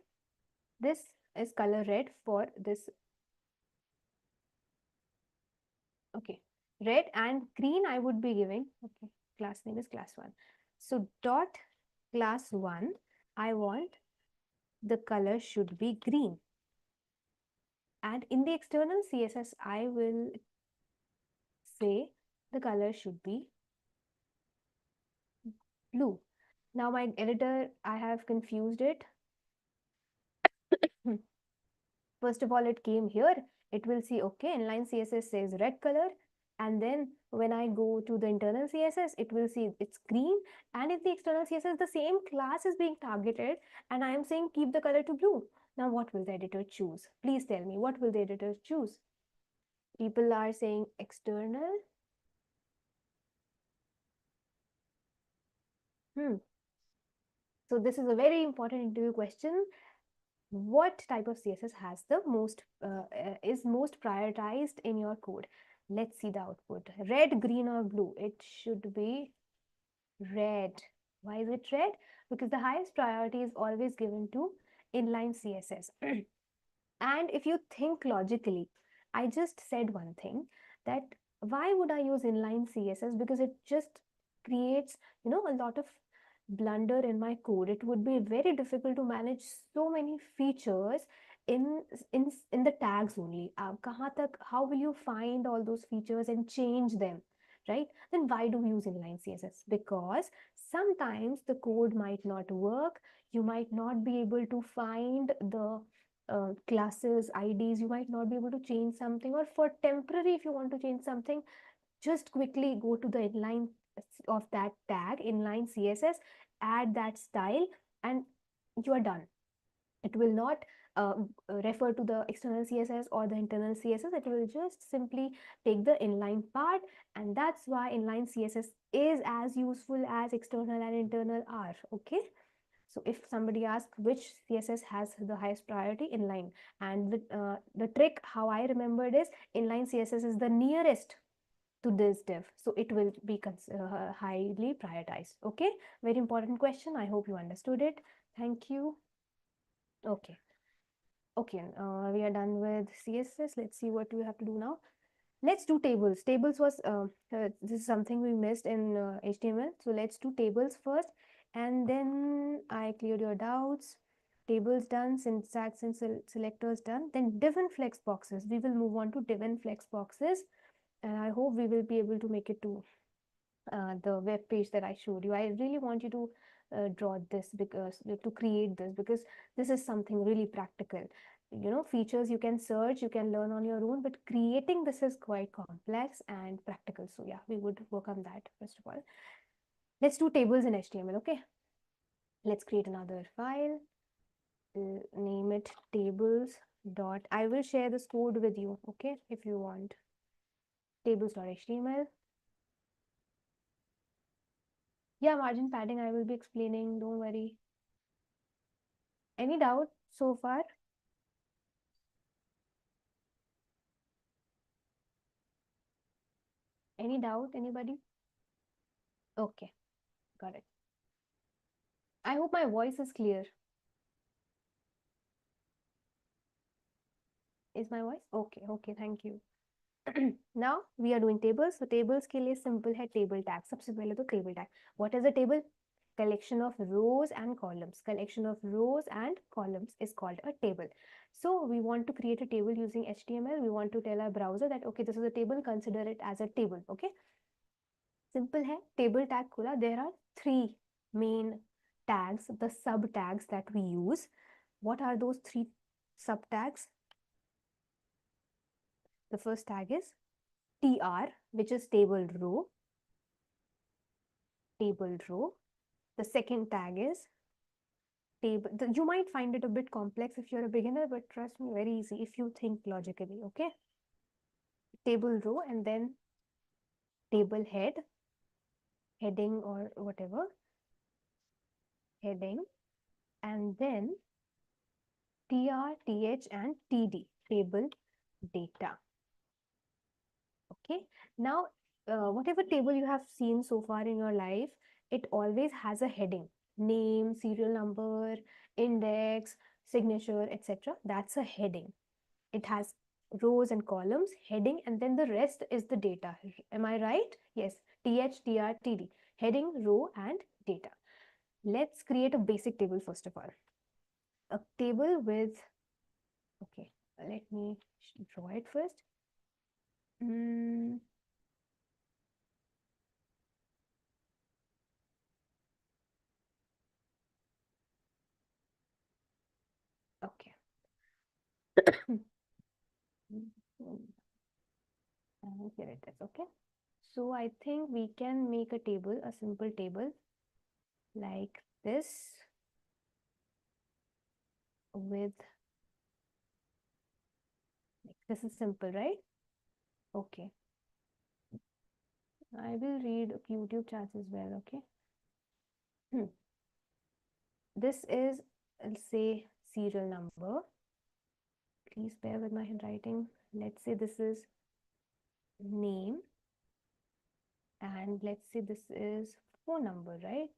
This is color red for this, okay. Red and green I would be giving, okay, class name is class 1. So dot class 1, I want the color should be green. And in the external CSS, I will say the color should be blue. Now my editor, I have confused it. First of all, it came here. It will see, okay, inline CSS says red color. And then when I go to the internal CSS, it will see it's green. And in the external CSS, the same class is being targeted. And I am saying keep the color to blue. Now, what will the editor choose? Please tell me, what will the editor choose? People are saying external. So this is a very important interview question. What type of CSS has the most is most prioritized in your code? Let's see the output. Red, green, or blue? It should be red. Why is it red? Because the highest priority is always given to inline CSS. And if you think logically, I just said one thing, that why would I use inline CSS? Because it just creates, a lot of blunder in my code. It would be very difficult to manage so many features in the tags only. How will you find all those features and change them, right? Then why do we use inline CSS? Because sometimes the code might not work. You might not be able to find the classes, IDs, you might not be able to change something, or for temporary, if you want to change something, just quickly go to the inline of that tag, inline CSS, add that style, and you are done. It will not refer to the external CSS or the internal CSS. It will just simply take the inline part, and that's why inline CSS is as useful as external and internal are, okay? So if somebody asks which CSS has the highest priority, inline. And the trick, how I remembered, is inline CSS is the nearest to this div. So it will be highly prioritized. Okay, very important question. I hope you understood it. Thank you. Okay. Okay, we are done with CSS. Let's see what we have to do now. Let's do tables. Tables was, this is something we missed in HTML. So let's do tables first. And then I cleared your doubts. Tables done, syntax and selectors done. Then div and flex boxes. We will move on to div and flex boxes. And I hope we will be able to make it to the web page that I showed you. I really want you to draw this, because to create this, because this is something really practical. Features you can search, you can learn on your own, but creating this is quite complex and practical. So yeah, we would work on that first of all. Let's do tables in HTML, okay? Let's create another file. Name it tables dot. I will share this code with you, okay, if you want. Tables.html. Yeah, margin padding I will be explaining, don't worry. Any doubt so far? Any doubt, anybody? Okay, got it. I hope my voice is clear. Is my voice? Okay, thank you. Now we are doing tables. So tables के लिए simple है table tag. सबसे पहले तो table tag. What is a table? collection of rows and columns. Collection of rows and columns is called a table. So we want to create a table using HTML. We want to tell our browser that, okay, this is a table, consider it as a table. Okay, simple hai. Table tag khula. There are three main tags, the sub tags that we use. What are those three sub tags? The first tag is tr, which is table row. Table row. The second tag is table. You might find it a bit complex if you're a beginner, but trust me, very easy if you think logically. Okay, table row, and then table head, heading or whatever, heading, and then tr, th, and td, table data. Okay, now whatever table you have seen so far in your life, it always has a heading: name, serial number, index, signature, etc. That's a heading. It has rows and columns, heading, and then the rest is the data. Am I right? Yes, th, tr, td, heading, row, and data. Let's create a basic table first of all. A table with, okay, let me draw it first. Okay. And here it is. Okay, so I think we can make a table, a simple table like this, with, like, this is simple, right? Okay, I will read YouTube chats as well. Okay, this is, let's say, serial number. Please bear with my handwriting. Let's say this is name, and let's say this is phone number, right?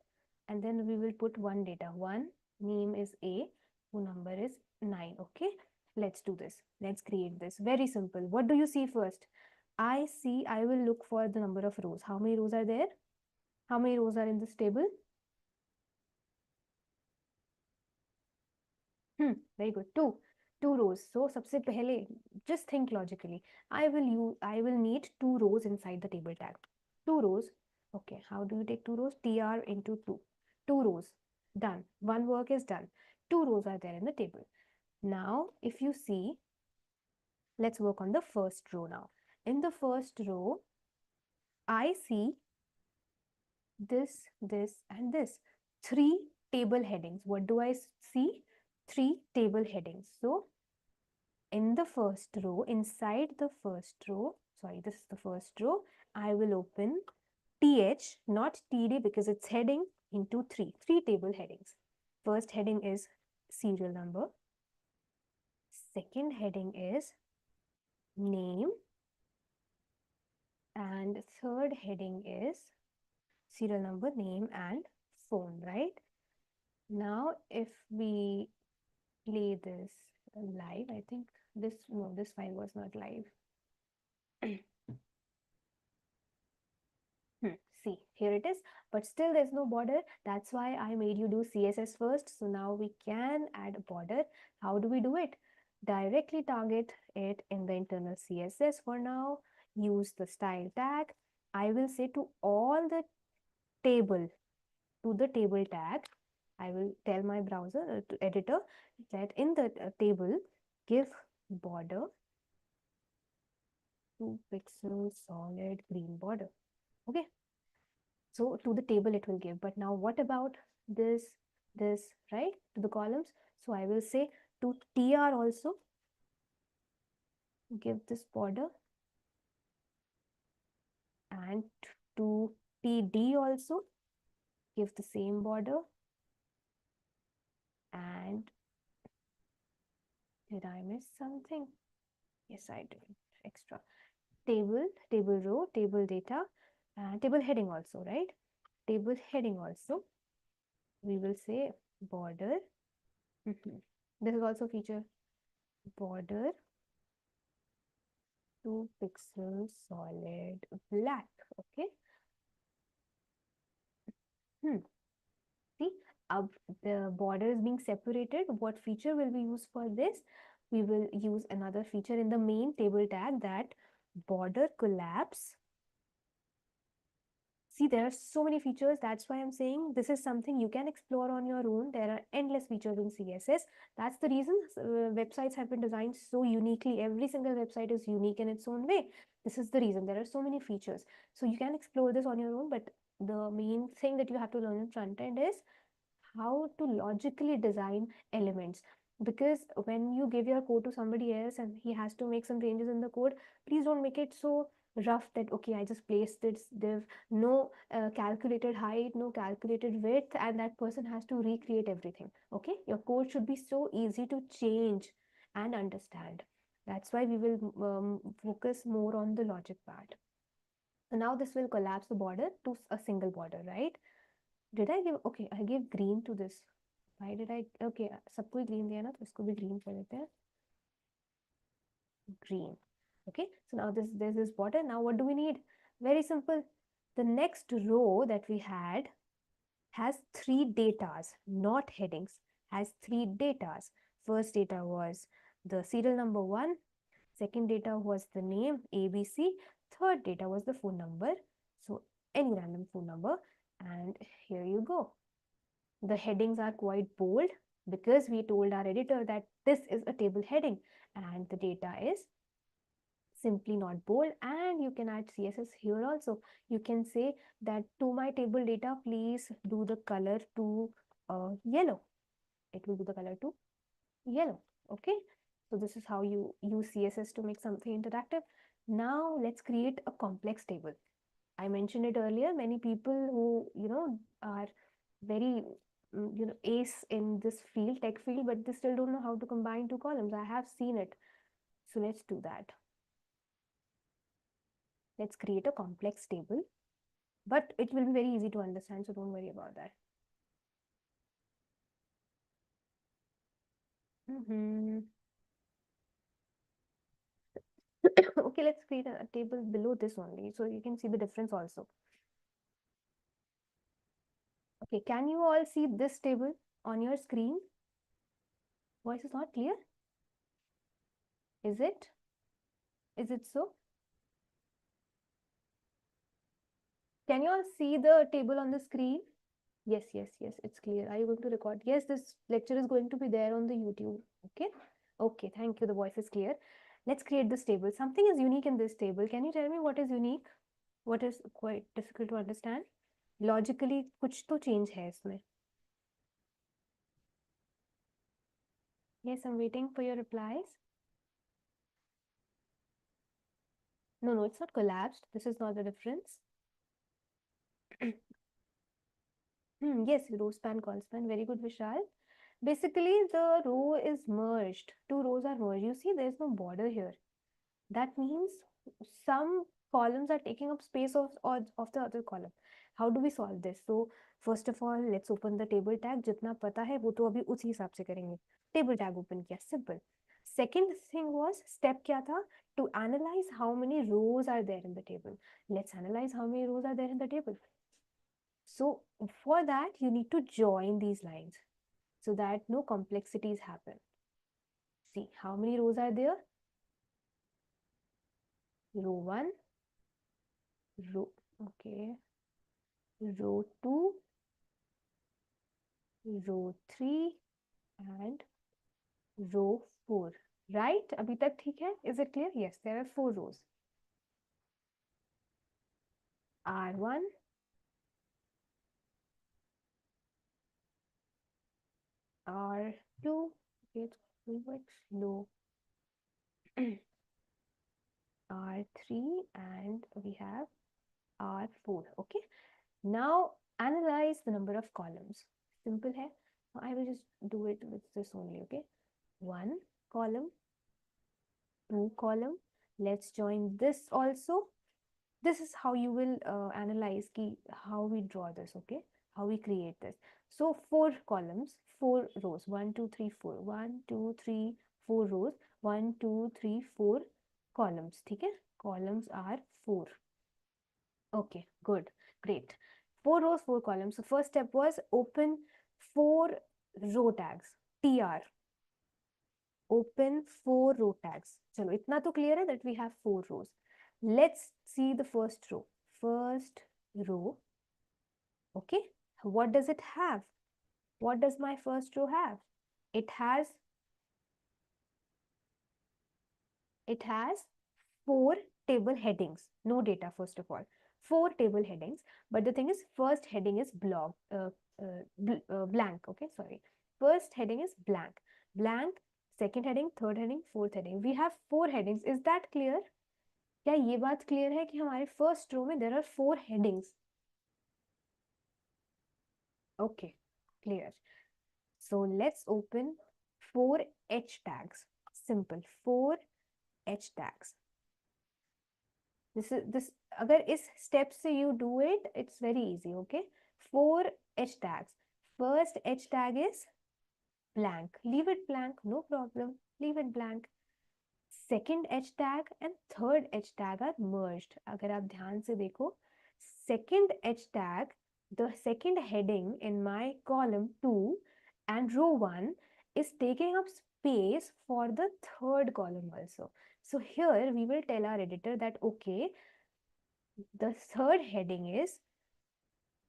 And then we will put one data. One, name is A, phone number is 9. Okay, let's do this. Let's create this. Very simple. What do you see first? I will look for the number of rows. How many rows are there? How many rows are in this table? Very good. Two rows. So सबसे पहले, just think logically. I will need two rows inside the table tag. Two rows. Okay, how do you take two rows? tr into 2. Two rows. Done. One work is done. Two rows are there in the table. Now, if you see, let's work on the first row now. In the first row, I see this, and this. Three table headings. What do I see? Three table headings. So in the first row, inside the first row, sorry, this is the first row, I will open th, not td, because it's heading into three table headings. First heading is serial number. Second heading is name. And third heading is serial number, name, and phone, right? Now, if we play this live, I think this file was not live. See, here it is, but still there's no border. That's why I made you do CSS first. So now we can add a border. How do we do it? Directly target it in the internal CSS for now. Use the style tag. I will say to all the table, to the table tag, I will tell my browser to editor that in the table, give border 2 pixel solid green border. Okay, so to the table it will give. But now what about this, right, to the columns? So I will say to tr also give this border, and to td also give the same border. And did I miss something? Yes, I did. Extra table, table row, table data, and table heading also, right? Table heading also, we will say border. This is also feature, border 2 pixels solid black. Okay. Ab the border is being separated. What feature will we use for this? We will use another feature in the main table tag, that border collapse. See, there are so many features. That's why I'm saying this is something you can explore on your own. There are endless features in CSS. That's the reason websites have been designed so uniquely. Every single website is unique in its own way. This is the reason. There are so many features. So you can explore this on your own, but the main thing that you have to learn in front end is how to logically design elements. Because when you give your code to somebody else and he has to make some changes in the code, please don't make it so rough that okay, I just placed this div, no calculated height, no calculated width, and that person has to recreate everything. Okay, your code should be so easy to change and understand. That's why we will focus more on the logic part. So now this will collapse the border to a single border, right? Did I give, okay, I gave green to this. Why did I, okay, सबको ही green दिया ना, तो इसको भी green कर देते हैं. Green. Okay, so now there's this border. Now what do we need? Very simple. The next row that we had has three datas, not headings, has three datas. First data was the serial number 1, second data was the name ABC, third data was the phone number. So any random phone number, and here you go. The headings are quite bold because we told our editor that this is a table heading, and the data is simply not bold. And you can add CSS here also. You can say that to my table data, please do the color to yellow. It will do the color to yellow. Okay, so this is how you use CSS to make something interactive. Now let's create a complex table. I mentioned it earlier. Many people who are very ace in this field, tech field, but they still don't know how to combine two columns. I have seen it. So let's do that. Let's create a complex table, but it will be very easy to understand, so don't worry about that. Okay, let's create a table below this only, so you can see the difference also. Okay, can you all see this table on your screen? Voice is not clear? Is it? Is it so? Can you all see the table on the screen? Yes, yes, yes, it's clear. Are you going to record? Yes, this lecture is going to be there on the YouTube. Okay. Okay, thank you. The voice is clear. Let's create this table. Something is unique in this table. Can you tell me what is unique? What is quite difficult to understand? Logically, कुछ तो change है इसमें. Yes, I'm waiting for your replies. No, no, it's not collapsed. This is not the difference. Yes, row span, col span. Very good, Vishal. Basically, the row is merged. Two rows are merged. You see, there's no border here. That means some columns are taking up space of the other column. How do we solve this? So first of all, let's open the table tag. जितना पता है वो तो अभी उसी हिसाब से करेंगे. Table tag open किया, simple. Second thing was, step क्या था? To analyze how many rows are there in the table. Let's analyze how many rows are there in the table. So for that, you need to join these lines so that no complexities happen. See, how many rows are there? Row 1, row, okay, row 2, row 3 and row 4. Right? अभी तक ठीक है? Is it clear? Yes, there are 4 rows. R1, R2, okay, it's going quite slow. R3 and we have R4. Okay. Now analyze the number of columns. Simple hai. I will just do it with this only. Okay. 1 column, 2 column. Let's join this also. This is how you will analyze how we draw this. Okay. How we create this. So 4 columns, 4 rows. 1, 2, 3, 4. 1, 2, 3, 4 rows. 1, 2, 3, 4 columns. Okay. Columns are 4. Okay, good, great. 4 rows, 4 columns. So first step was open 4 row tags, tr, open 4 row tags. Chalo, itna to clear hai that we have 4 rows. Let's see the first row. First row, okay. What does it have? What does my first row have? It has 4 table headings. No data, first of all. 4 table headings. But the thing is, first heading is blank. Okay, sorry. First heading is blank. Blank, second heading, third heading, fourth heading. We have 4 headings. Is that clear? क्या ये बात clear है कि हमारे first row में there are 4 headings? Okay, clear. So let's open 4 h tags. Simple, 4 h tags. This अगर इस step से you do it, it's very easy. Okay, 4 h tags. First h tag is blank. Leave it blank, no problem. Leave it blank. Second h tag and third h tag are merged. अगर आप ध्यान से देखो, second h tag, the second heading in my column 2 and row 1 is taking up space for the third column also. So here we will tell our editor that okay, the third heading is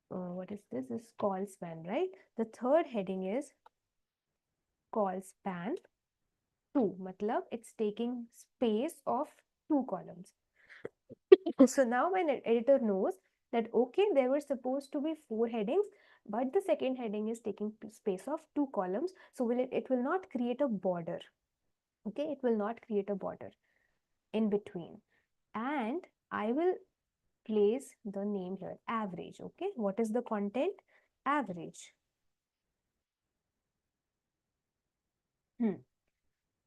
what is this? This is call span, right? The third heading is call span 2. Matlab it's taking space of 2 columns. So now my editor knows that okay, there were supposed to be 4 headings, but the second heading is taking space of 2 columns. So it will not create a border. Okay, it will not create a border in between. And I will place the name here, average. Okay, what is the content? Average.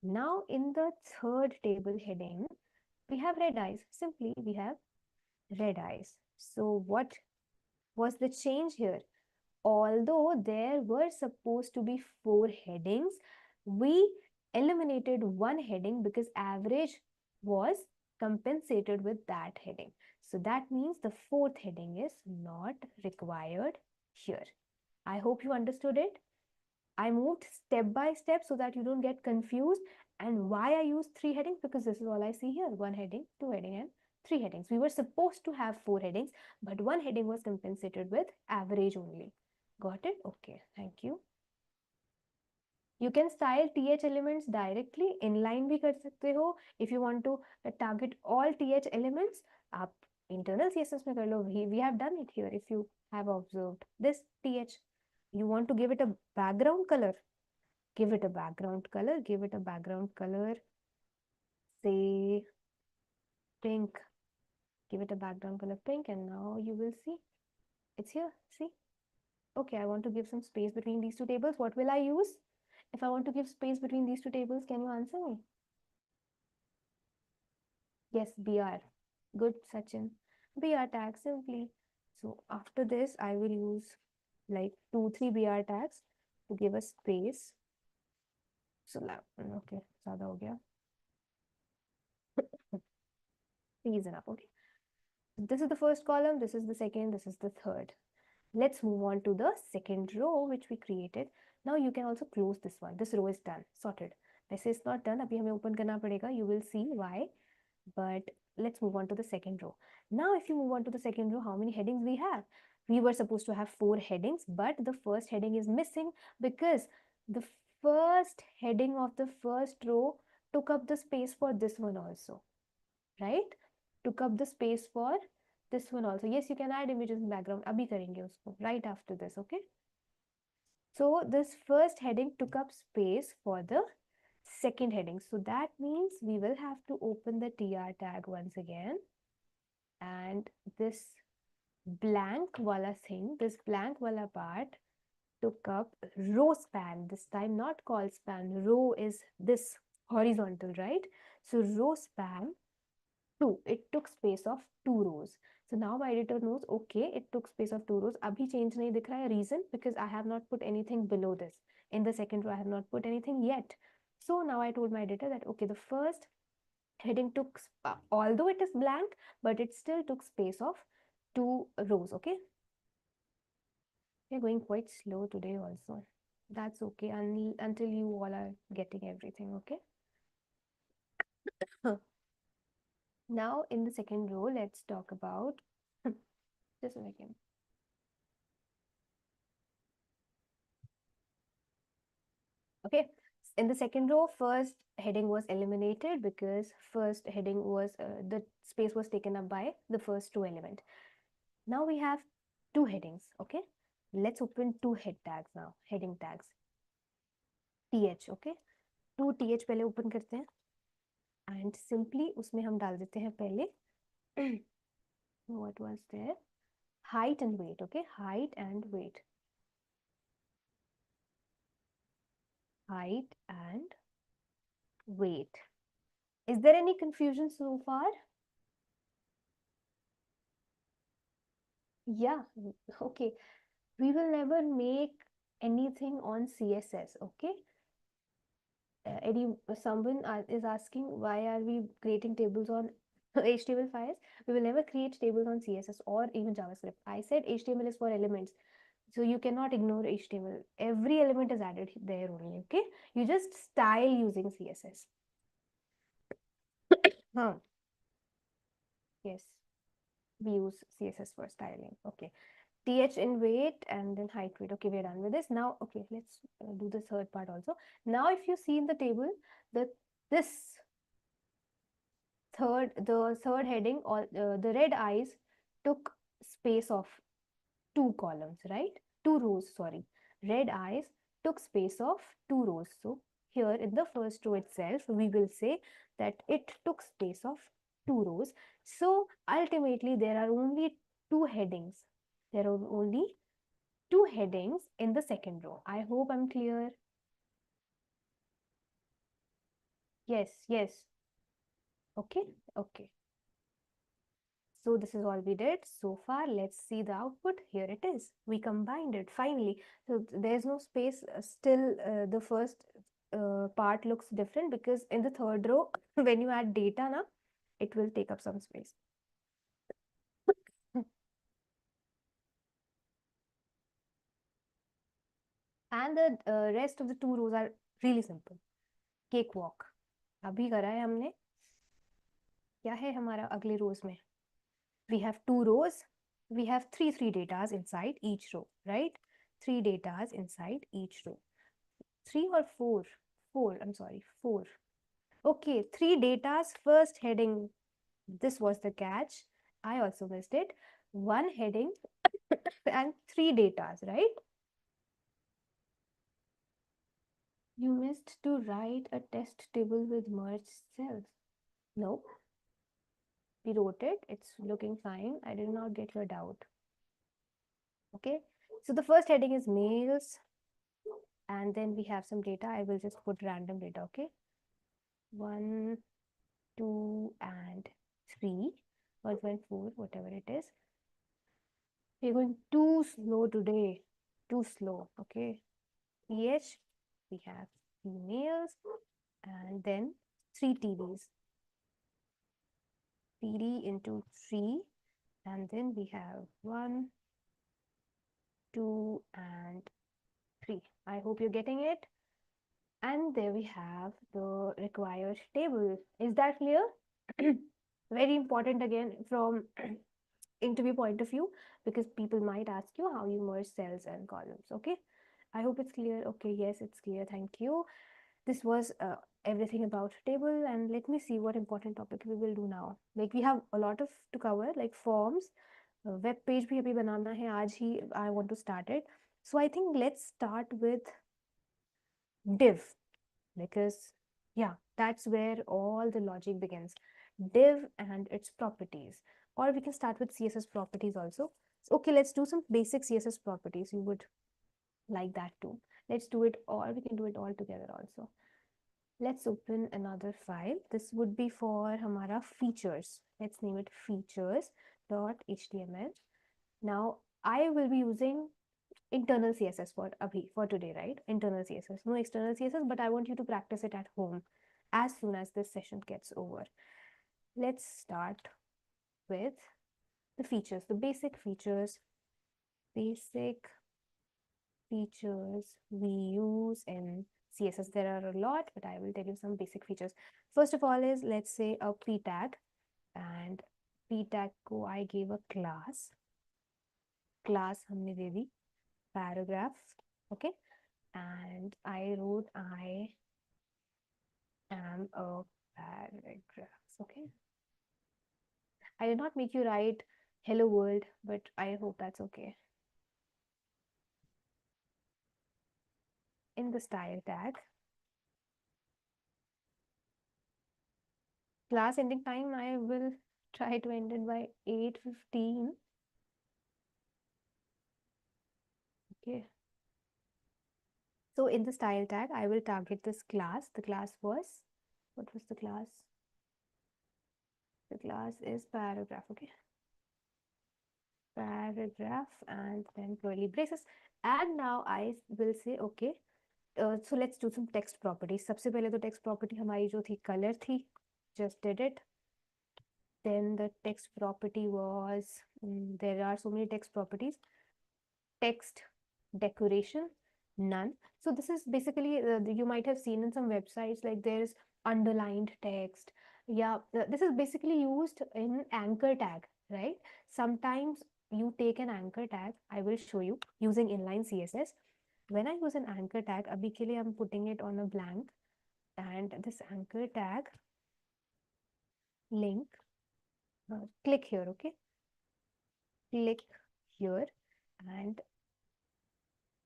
Now in the third table heading, we have red eyes. Simply, we have red eyes. So what was the change here? Although there were supposed to be 4 headings, we eliminated one heading because average was compensated with that heading. So that means the fourth heading is not required here. I hope you understood it. I moved step by step so that you don't get confused. And why I used 3 headings? Because this is all I see here. 1 heading, 2 heading, and 3 headings. We were supposed to have 4 headings, but 1 heading was compensated with average only. Got it? Okay, thank you. You can style th elements directly. Inline भी कर सकते हो. If you want to target all th elements, आप internal CSS में कर लो. We have done it here. If you have observed this th, you want to give it a background color. Give it a background color. Give it a background color. Say pink. Give it a background color pink, and now you will see it's here. See? Okay, I want to give some space between these two tables. What will I use? If I want to give space between these two tables, can you answer me? Yes, BR. Good, Sachin. BR tag simply. So after this, I will use like 2-3 BR tags to give a space. So okay, ज़्यादा हो गया. Please enough. Okay. This is the first column. This is the second. This is the third. Let's move on to the second row which we created. Now you can also close this one. This row is done, sorted. वैसे it's not done. अभी हमें open करना पड़ेगा. You will see why. But let's move on to the second row. Now if you move on to the second row, how many headings we have? We were supposed to have 4 headings, but the first heading is missing because the first heading of the first row took up the space for this one also, right? Took up the space for this one also. Yes, you can add images in background. Abhi karenge usko right after this, okay? So this first heading took up space for the second heading. So that means we will have to open the tr tag once again, and this blank wala thing, this blank wala part took up row span. This time not call span. Row is this horizontal, right? So row span 2. It took space of 2 rows. So now my editor knows, okay, it took space of 2 rows. Abhi change nahi dikh raha hai. Reason? Because I have not put anything below this. In the second row, I have not put anything yet. So now I told my editor that, okay, the first heading took, although it is blank, but it still took space of 2 rows, okay? We're going quite slow today also. That's okay until you all are getting everything, okay? Now in the second row, let's talk about just a second. Okay, in the second row, first heading was eliminated because first heading was the space was taken up by the first two element. Now we have two headings. Okay, let's open two head tags now, heading tags. th, okay, two th पहले open करते हैं and simply उसमें हम डाल देते हैं पहले what was there, height and weight. Okay, height and weight, height and weight. Is there any confusion so far? Yeah, okay. We will never make anything on CSS, okay? Someone is asking why are we creating tables on HTML files? We will never create tables on CSS or even JavaScript. I said HTML is for elements. So you cannot ignore HTML. Every element is added there only, okay? You just style using CSS. Huh. Yes, we use CSS for styling. Okay. TH in weight and then height weight. Okay, we're done with this. Now, okay, let's do the third part also. Now, if you see in the table, the this the third heading or the red eyes took space of two columns, right? Two rows, sorry. Red eyes took space of two rows. So here in the first row itself, we will say that it took space of two rows. So ultimately, there are only two headings. There are only two headings in the second row. I hope I'm clear. Yes, yes. Okay, okay. So this is all we did so far. Let's see the output. Here it is. We combined it finally. So there's no space. Still, the first part looks different because in the third row, when you add data now, it will take up some space. And the rest of the two rows are really simple. Cakewalk. अभी करा है हमने. क्या है हमारा अगले रोज में? We have two rows. We have three datas inside each row, right? Three datas inside each row. Three or four? Four, I'm sorry, four. Okay, three datas, first heading. This was the catch. I also missed it. One heading and three datas, right? You missed to write a test table with merged cells. No, we wrote it. It's looking fine. I did not get your doubt. Okay, so the first heading is males, and then we have some data. I will just put random data. Okay, 1, 2 and 3, 1.4, whatever it is. We're going too slow today, too slow. Okay, EH, we have females, and then 3 TDs, TD into 3, and then we have 1, 2 and 3. I hope you're getting it. And there we have the required table. Is that clear? Very important again from interview point of view, because people might ask you how you merge cells and columns. Okay, I hope it's clear. Okay, yes, it's clear. Thank you. This was everything about table, and let me see what important topic we will do now. Like we have a lot of to cover, like forms, web page bhi abhi banana hai aaj hi. I want to start it. So I think let's start with div, because yeah, that's where all the logic begins. Div and its properties, or we can start with CSS properties also. So, okay, let's do some basic CSS properties. You would like that too. Let's do it, or we can do it all together also. Let's open another file. This would be for hamara features. Let's name it features.html. Now I will be using internal CSS for today, right? Internal CSS, no external CSS, but I want you to practice it at home as soon as this session gets over. Let's start with the features, the basic features. Basic features we use in CSS. There are a lot, but I will tell you some basic features. First of all is, let's say, a p tag, and p tag को I gave a class हमने दे दी paragraph, okay, and I wrote I am a paragraph, okay. I did not make you write hello world, but I hope that's okay. In the style tag, class ending time, I will try to end it by 8:15. Okay. So in the style tag, I will target this class. The class was, what was the class? The class is paragraph, okay. Paragraph and then curly braces. And now I will say, okay, so let's do some text properties. सबसे पहले तो text property हमारी जो थी color थी, just did it. Then the text property was, there are so many text properties. Text decoration, none. So this is basically, you might have seen in some websites, like there's underlined text. Yeah, this is basically used in anchor tag, right? Sometimes you take an anchor tag, I will show you using inline CSS. When I use an anchor tag, abhi ke liye I'm putting it on a blank, and this anchor tag link, click here, okay? Click here and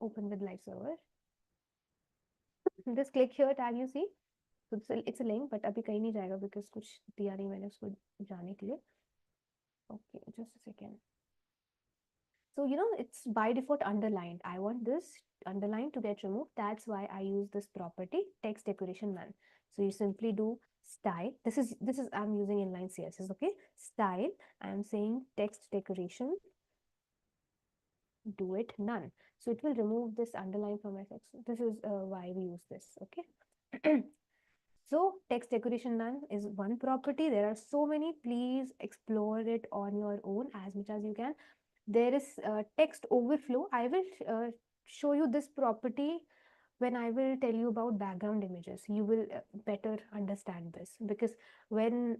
open with live server. This click here tag you see, so it's a link, but अभी कहीं नहीं जाएगा because कुछ दिया नहीं मैंने उसको जाने के लिए. Okay, just a second. So you know it's by default underlined. I want this underline to get removed. That's why I use this property text decoration none. So you simply do style. This is I'm using inline CSS. Okay, style. I'm saying text decoration. Do it none. So it will remove this underline from my text. This is why we use this. Okay. So text decoration none is one property. There are so many. Please explore it on your own as much as you can. There is text overflow. I will show you this property when I will tell you about background images. You will better understand this, because when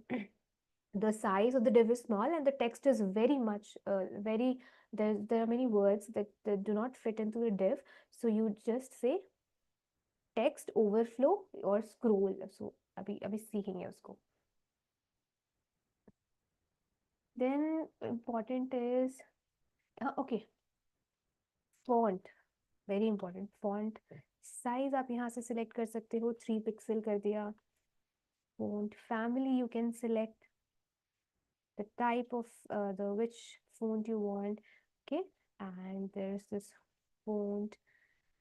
the size of the div is small and the text is very much there are many words that do not fit into the div, so you just say text overflow or scroll. So अभी अभी सीखेंगे उसको. Then important is okay, font, very important. Font size आप यहाँ से select कर सकते हो, 3 pixel कर दिया. Font family you can select the type of the which font you want, okay. And there's this font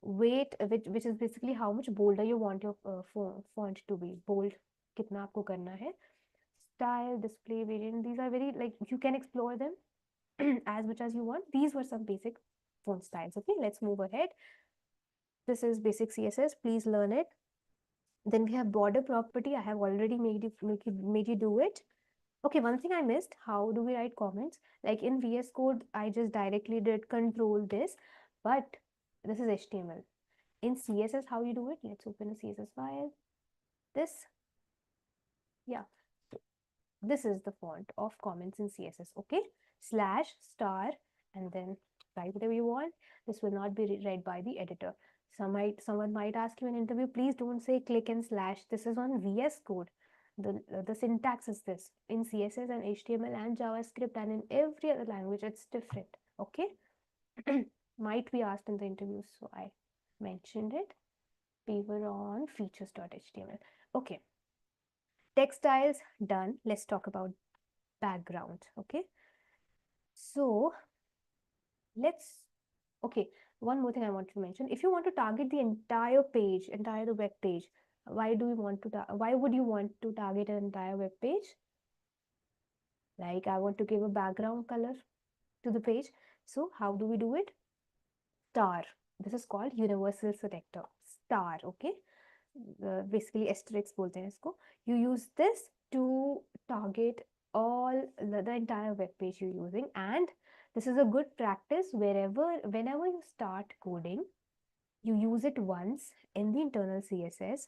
weight, which is basically how much bolder you want your font to be. Bold कितना आपको करना है. Style, display variant, these are very, like, you can explore them as much as you want. These were some basic font styles. Okay, let's move ahead. This is basic CSS, please learn it. Then we have border property. I have already made you do it. Okay, one thing I missed, how do we write comments? Like in VS Code, I just directly did control this, but this is HTML. In CSS, how you do it? Let's open a CSS file. This, yeah, this is the font of comments in CSS, okay? Slash star and then write whatever you want. This will not be read by the editor. Someone might ask you in an interview, please don't say click and slash. This is on VS Code. The syntax is this. In CSS and HTML and JavaScript and in every other language, it's different, okay? Might be asked in the interview, so I mentioned it. We were on features.html. Okay. Text styles done. Let's talk about background, okay? So okay, one more thing I want to mention. If you want to target the entire page, entire web page, why would you want to target an entire web page? Like, I want to give a background color to the page. So how do we do it? Star. This is called universal selector. Star, okay? Basically asterisk बोलते हैं इसको. You use this to target all the entire web page you're using, and this is a good practice whenever you start coding. You use it once in the internal CSS,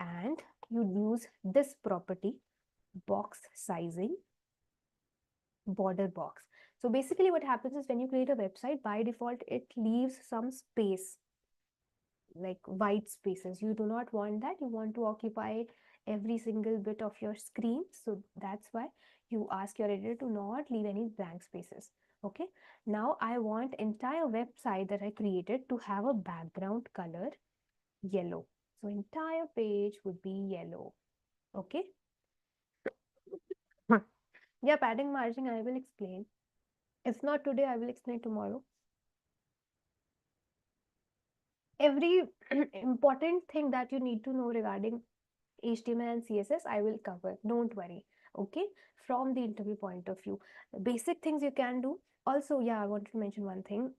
and you use this property, box sizing, border box. So basically what happens is when you create a website, by default, it leaves some space, like white spaces. You do not want that. You want to occupy every single bit of your screen. So that's why you ask your editor to not leave any blank spaces. Okay. Now I want entire website that I created to have a background color yellow. So entire page would be yellow. Okay. Yeah, padding margin I will explain. If not today, I will explain tomorrow. Every important thing that you need to know regarding HTML and CSS, I will cover. Don't worry. Okay. From the interview point of view, basic things you can do. Also, yeah, I wanted to mention one thing.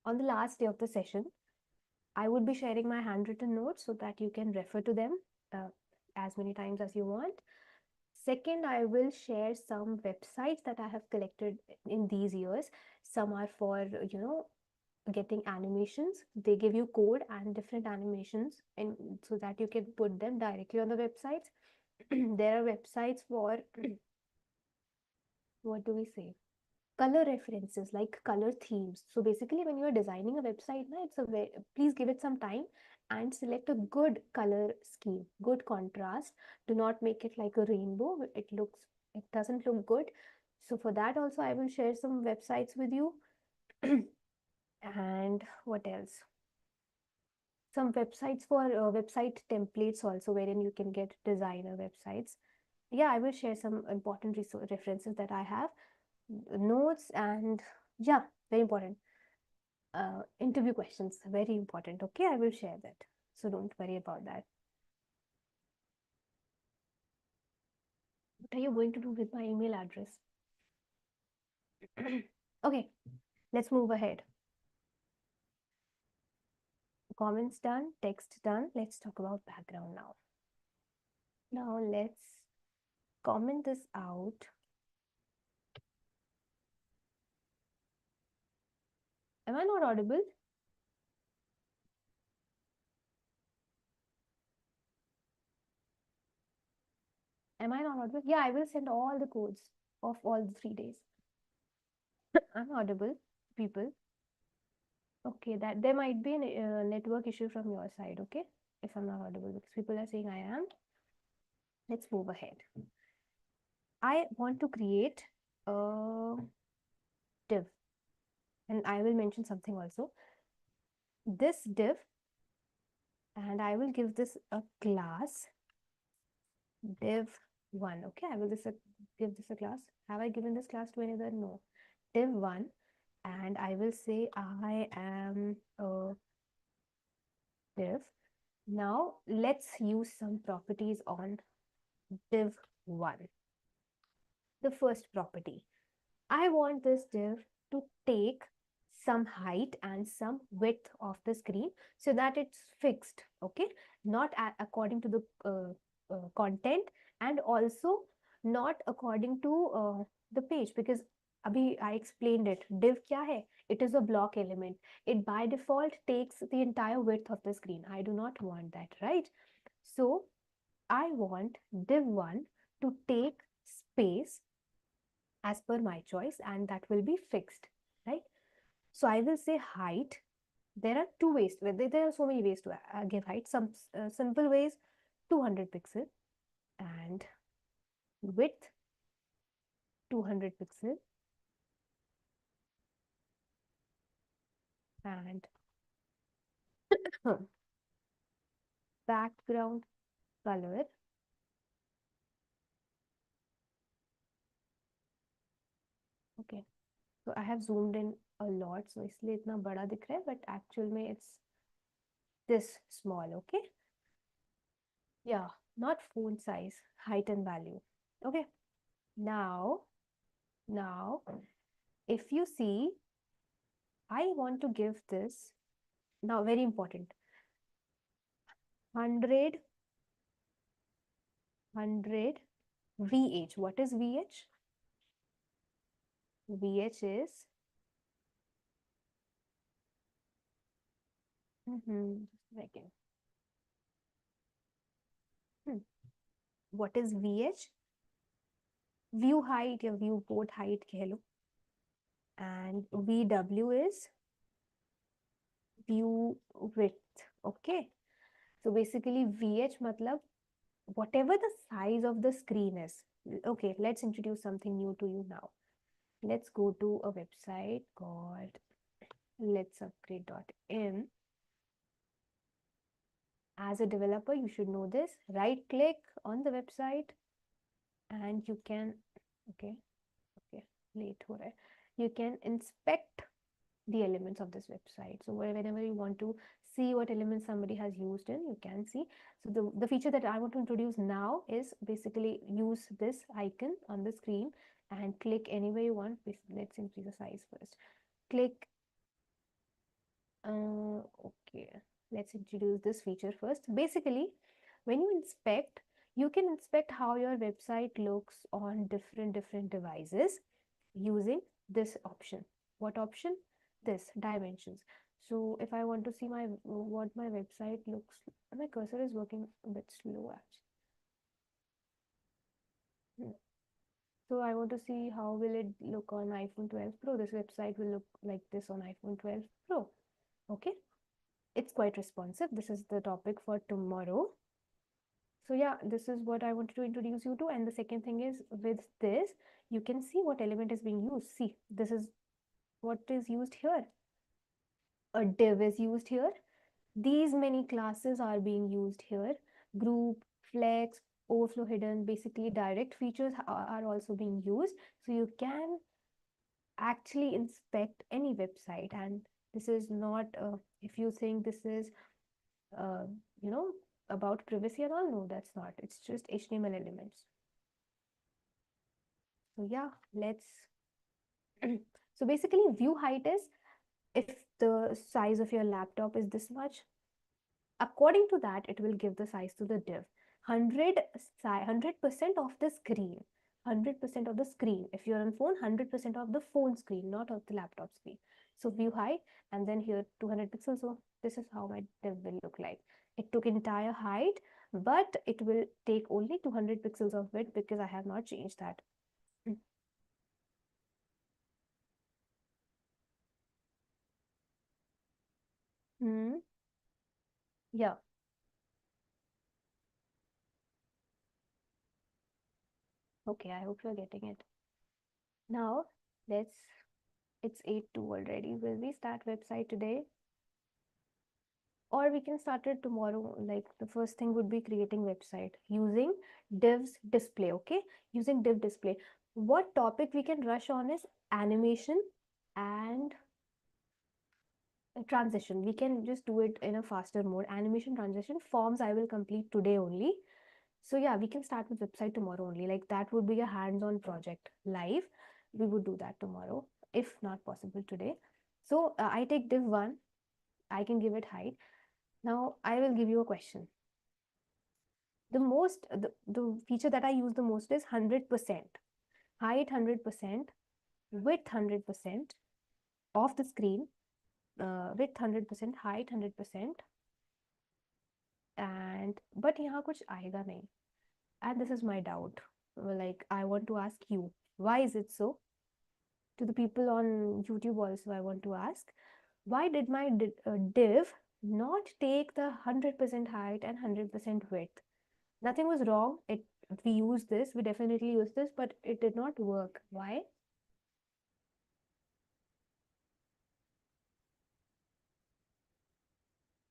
On the last day of the session, I would be sharing my handwritten notes so that you can refer to them uh, as many times as you want. Second, I will share some websites that I have collected in these years. Some are for, getting animations. They give you code and different animations, and so that you can put them directly on the websites. There are websites for what do we say, color references, like color themes. So basically when you are designing a website, it's a very, please give it some time and select a good color scheme, good contrast. Do not make it like a rainbow. It doesn't look good. So for that also I will share some websites with you. And what else, some websites for website templates also, wherein you can get designer websites. Yeah, I will share some important references that I have, notes, and yeah, very important. Interview questions, very important. Okay, I will share that. So don't worry about that. What are you going to do with my email address? Okay, let's move ahead. Comments done, text done. Let's talk about background now. Now let's comment this out. Am I not audible? Am I not audible? Yeah, I will send all the codes of all the 3 days. I'm audible, people. Okay, that there might be a network issue from your side, okay? If I'm not audible, because people are saying I am. Let's move ahead. I want to create a div, and I will mention something also. This div, and I will give this a class div1. Okay, I will give this a class. Have I given this class to any other? No. Div1, and I will say I am a div. Now let's use some properties on div1. The first property, I want this div to take some height and some width of the screen so that it's fixed, okay? Not according to the content, and also not according to the page, because abhi I explained it. Div kya hai? It is a block element. It by default takes the entire width of the screen. I do not want that, right? So I want div1 to take space as per my choice, and that will be fixed, right? So I will say height. There are two ways. There are so many ways to give height. Some simple ways, 200 pixel, and width 200 pixel, and background color. Okay, so I have zoomed in a lot, so इसलिए इतना बड़ा दिख रहा है, but actual में it's this small. Okay, yeah, not font size, height and value. Okay, now if you see, I want to give this, now very important, 100 VH. What is VH? VH is Just a second. Hmm. What is VH? View height या viewport height कह लो. And VW is view width. Okay. So basically VH matlab whatever the size of the screen is. Okay, let's introduce something new to you now. Let's go to a website called LetsUpgrade.in. As a developer, you should know this. Right click on the website and you can, okay, late ho raha hai. You can inspect the elements of this website. So whenever you want to see what elements somebody has used in, you can see. So the feature that I want to introduce now is basically use this icon on the screen and click anywhere you want. Let's increase the size first. Click, okay, let's introduce this feature first. Basically, when you inspect, you can inspect how your website looks on different devices using this option. What option? This dimensions. So if I want to see my what my website looks, my cursor is working a bit slow actually. So I want to see how will it look on iPhone 12 Pro. This website will look like this on iPhone 12 Pro. Okay, it's quite responsive. This is the topic for tomorrow. So yeah, this is what I wanted to introduce you to. And the second thing is, with this you can see what element is being used. See, this is what is used here. A div is used here. These many classes are being used here. Group, flex, overflow hidden, basically direct features are also being used. So you can actually inspect any website. And this is not, if you think this is, uh, you know, about privacy and all, no, that's not. It's just HTML elements. So yeah, let's. So basically, view height is if the size of your laptop is this much, according to that, it will give the size to the div. 100% of the screen. 100% of the screen. If you're on phone, 100% of the phone screen, not of the laptop screen. So view height, and then here 200 pixels. So this is how my div will look like. It took entire height, but it will take only 200 pixels of width because I have not changed that. Hmm. Yeah. Okay, I hope you're getting it. Now, let's, it's 8:02 already. Will we start website today? Or we can start it tomorrow. Like the first thing would be creating website using divs display. Okay, using div display. What topic we can rush on is animation and transition. We can just do it in a faster mode. Animation, transition, forms I will complete today only. So yeah, we can start with website tomorrow only. Like that would be a hands-on project live. We would do that tomorrow if not possible today. So I take div 1. I can give it height. Now I will give you a question. The feature that I use the most is 100%. Height 100%, width 100% of the screen, width 100%, height 100%, and but यहाँ कुछ आएगा नहीं. And this is my doubt. Like I want to ask you, why is it so? To the people on YouTube also, I want to ask, why did my div not take the 100% height and 100% width? Nothing was wrong. We used this, we definitely used this, but it did not work. Why?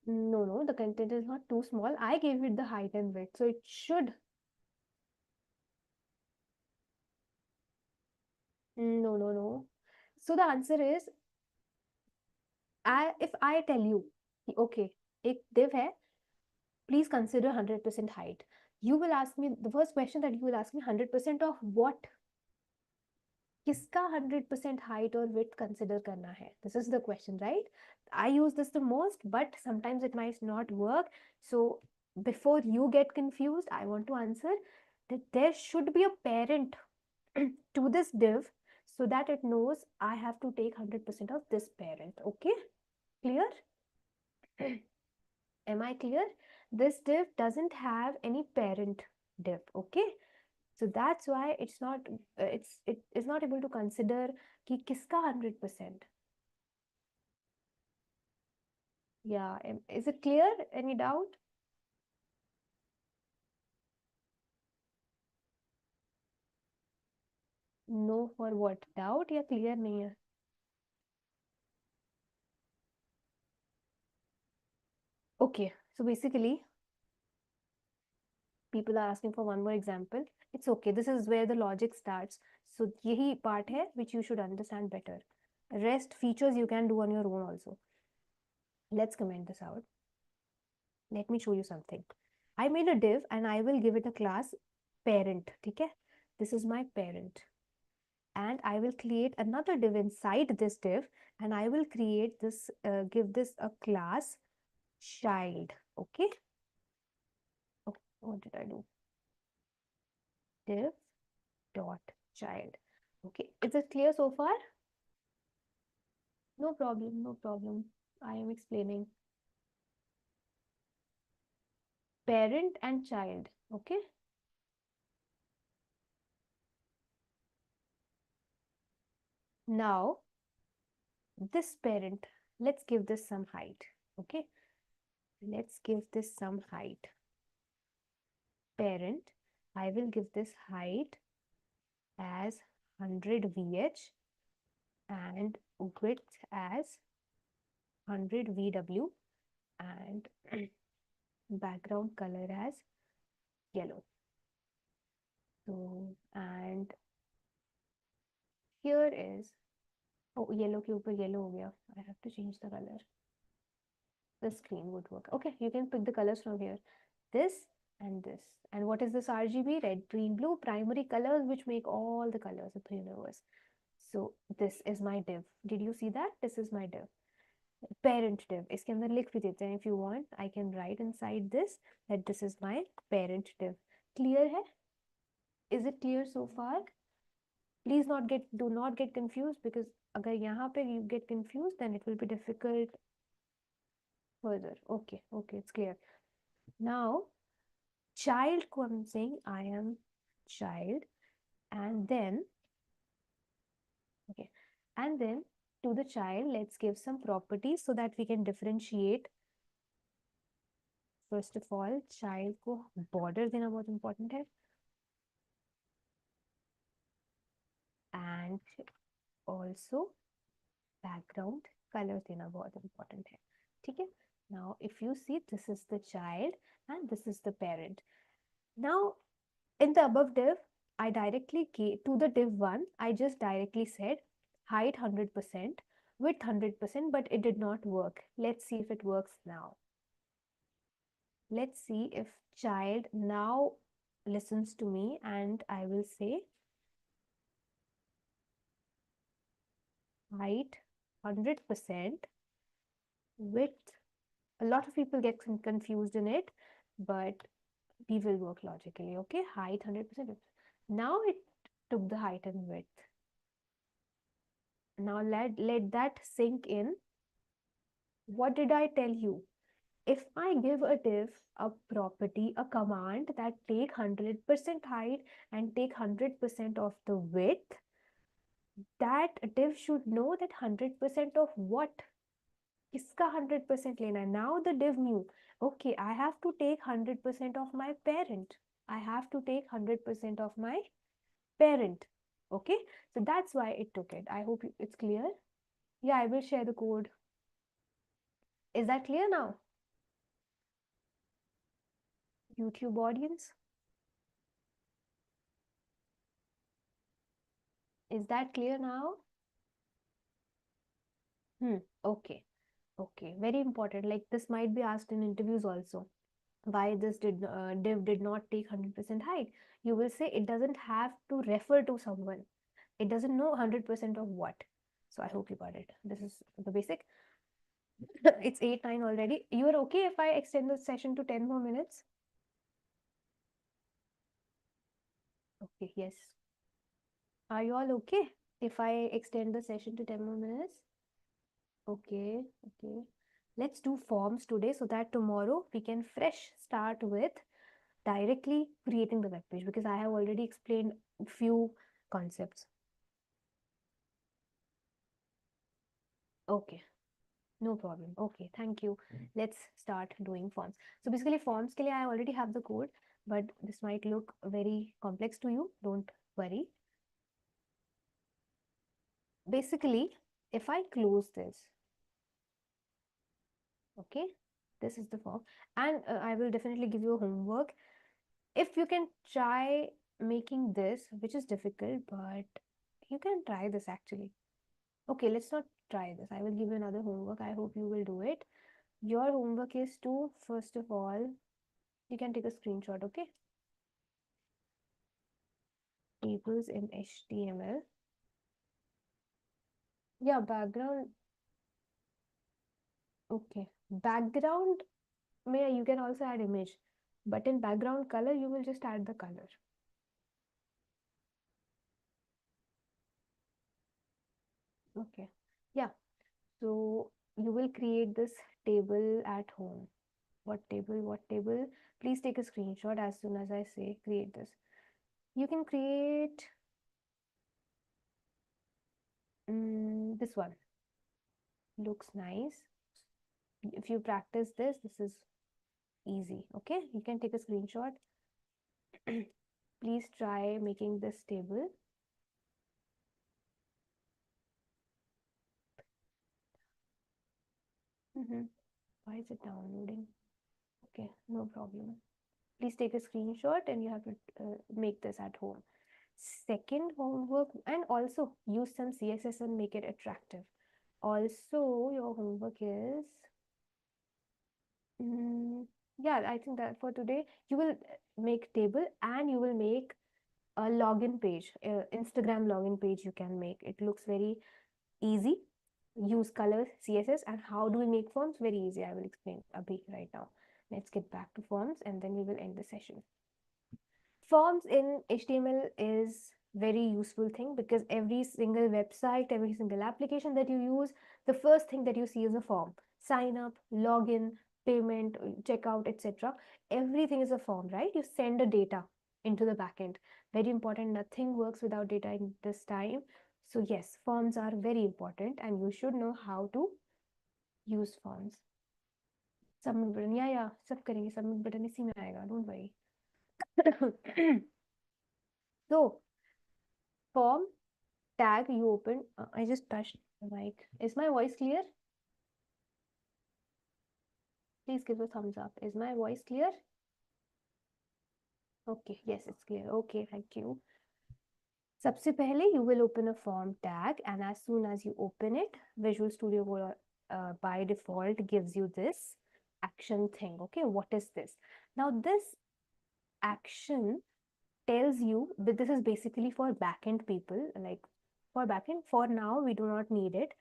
No, the content is not too small. I gave it the height and width, so it should. No. So the answer is, if I tell you, okay, एक div है, please consider 100% height. You will ask me, the first question that you will ask me, 100% of what? किसका 100% height or width consider करना है? This is the question, right? I use this the most, but sometimes it might not work. So before you get confused, I want to answer that there should be a parent to this div so that it knows I have to take 100% of this parent. Okay, clear? Am I clear? This div doesn't have any parent div, okay? So that's why it is not able to consider कि किसका 100%. Yeah, is it clear? Any doubt? No for what? Doubt या clear नहीं है? Okay, so basically people are asking for one more example. It's okay. This is where the logic starts. So यही part है which you should understand better. Rest features you can do on your own also. Let's comment this out. Let me show you something. I made a div and I will give it a class parent. ठीक है? This is my parent. And I will create another div inside this div and I will create this, give this a class child. Okay? Oh, what did I do? Div dot child. Okay, is it clear so far? No problem, no problem. I am explaining. Parent and child. Okay. Now, this parent, let's give this some height. Okay. Let's give this some height. Parent, I will give this height as 100 VH and width as 100 VW and background color as yellow. So, and here is, oh, yellow के ऊपर yellow हो गया. I have to change the color. The screen would work. Okay, you can pick the colors from here. This and this. And what is this RGB? Red, green, blue, primary colors which make all the colors of the universe. So this is my div. Did you see that? This is my div. Parent div. इसके अंदर लिख भी देते हैं. If you want, I can write inside this that this is my parent div. Clear है? Is it clear so far? Please do not get confused because अगर यहाँ पे you get confused, then it will be difficult further. Okay, it's clear. Now, child को I'm saying I am child, and then okay, and then to the child let's give some properties so that we can differentiate. First of all, child को border देना बहुत important है, and also background color देना बहुत important है. ठीक है? Now, if you see, this is the child and this is the parent. Now, in the above div, I directly gave to the div 1, I just directly said height 100%, width 100%, but it did not work. Let's see if it works now. Let's see if child now listens to me and I will say height 100%, width. A lot of people get confused in it, but we will work logically. Okay, height 100%. Now it took the height and width. Now let that sink in. What did I tell you? If I give a div a property, a command that take 100% height and take 100% of the width, that div should know that 100% of what? किसका 100% लेना है? Now the div knew, okay, I have to take 100% of my parent. I have to take 100% of my parent. Okay, so that's why it took it. I hope it's clear. Yeah, I will share the code. Is that clear now? YouTube audience, is that clear now? Okay, very important. Like this might be asked in interviews also. Why this div did not take 100% height? You will say it doesn't have to refer to someone. It doesn't know 100% of what. So I hope you got it. This is the basic. It's 8:09 already. You are okay if I extend the session to 10 more minutes? Okay, yes. Are you all okay if I extend the session to 10 more minutes? Okay. Let's do forms today so that tomorrow we can fresh start with directly creating the web page, because I have already explained few concepts. Okay, no problem. Okay, thank you. Let's start doing forms. So basically forms ke liye I already have the code, but this might look very complex to you. Don't worry. Basically, if I close this, okay, this is the form, and I will definitely give you a homework. If you can try making this, which is difficult, but you can try this actually. Okay, let's not try this. I will give you another homework. I hope you will do it. Your homework is to, first of all, you can take a screenshot, okay? Tables in HTML. Yeah, background. Okay. Background, may you can also add image, but in background color, you will just add the color. Okay. Yeah. So you will create this table at home. What table? What table? Please take a screenshot as soon as I say create this. You can create this one. Looks nice. If you practice this, this is easy. Okay, you can take a screenshot. Please try making this table. Why is it downloading? Okay, no problem. Please take a screenshot and you have to make this at home. Second homework, and also use some CSS and make it attractive. Also, your homework is, yeah, I think that for today, you will make table and you will make a login page, Instagram login page you can make. It looks very easy. Use colors, CSS, and how do we make forms? Very easy. I will explain a bit right now. Let's get back to forms and then we will end the session. Forms in HTML is very useful thing, because every single website, every single application that you use, the first thing that you see is a form. Sign up, login, payment, checkout, etc. Everything is a form, right? You send the data into the backend. Very important. Nothing works without data in this time. So yes, forms are very important and you should know how to use forms. Submit button, yeah, सब करेंगे. Submit button इसी में आएगा. Don't worry. So form tag you open. I just touched the mic. Is my voice clear? Please give a thumbs up. Is my voice clear? Okay, yes, it's clear. Okay, thank you. सबसे पहले you will open a form tag, and as soon as you open it, Visual Studio will, by default gives you this action thing. Okay, what is this? Now this action tells you that this is basically for backend people. Like for backend, for now we do not need it.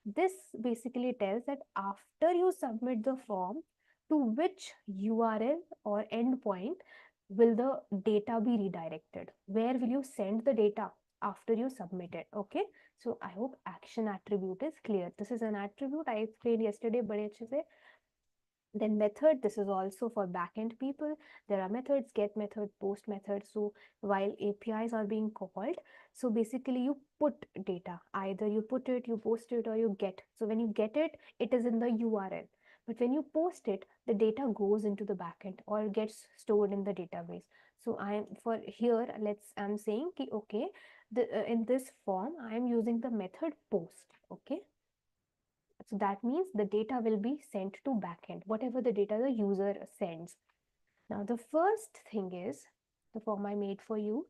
This basically tells that after you submit the form, to which URL or endpoint will the data be redirected? Where will you send the data after you submit it? Okay, so I hope action attribute is clear. This is an attribute I explained yesterday बड़े अच्छे से. Then method, this is also for backend people. There are methods, get method, post method. So while APIs are being called, so basically you put data, either you put it, you post it, or you get. So when you get it, it is in the URL. But when you post it, the data goes into the backend or gets stored in the database. So I'm for here, I'm saying ki, okay, in this form, I'm using the method post. Okay. So that means the data will be sent to backend, whatever the data the user sends. Now the first thing is, the form I made for you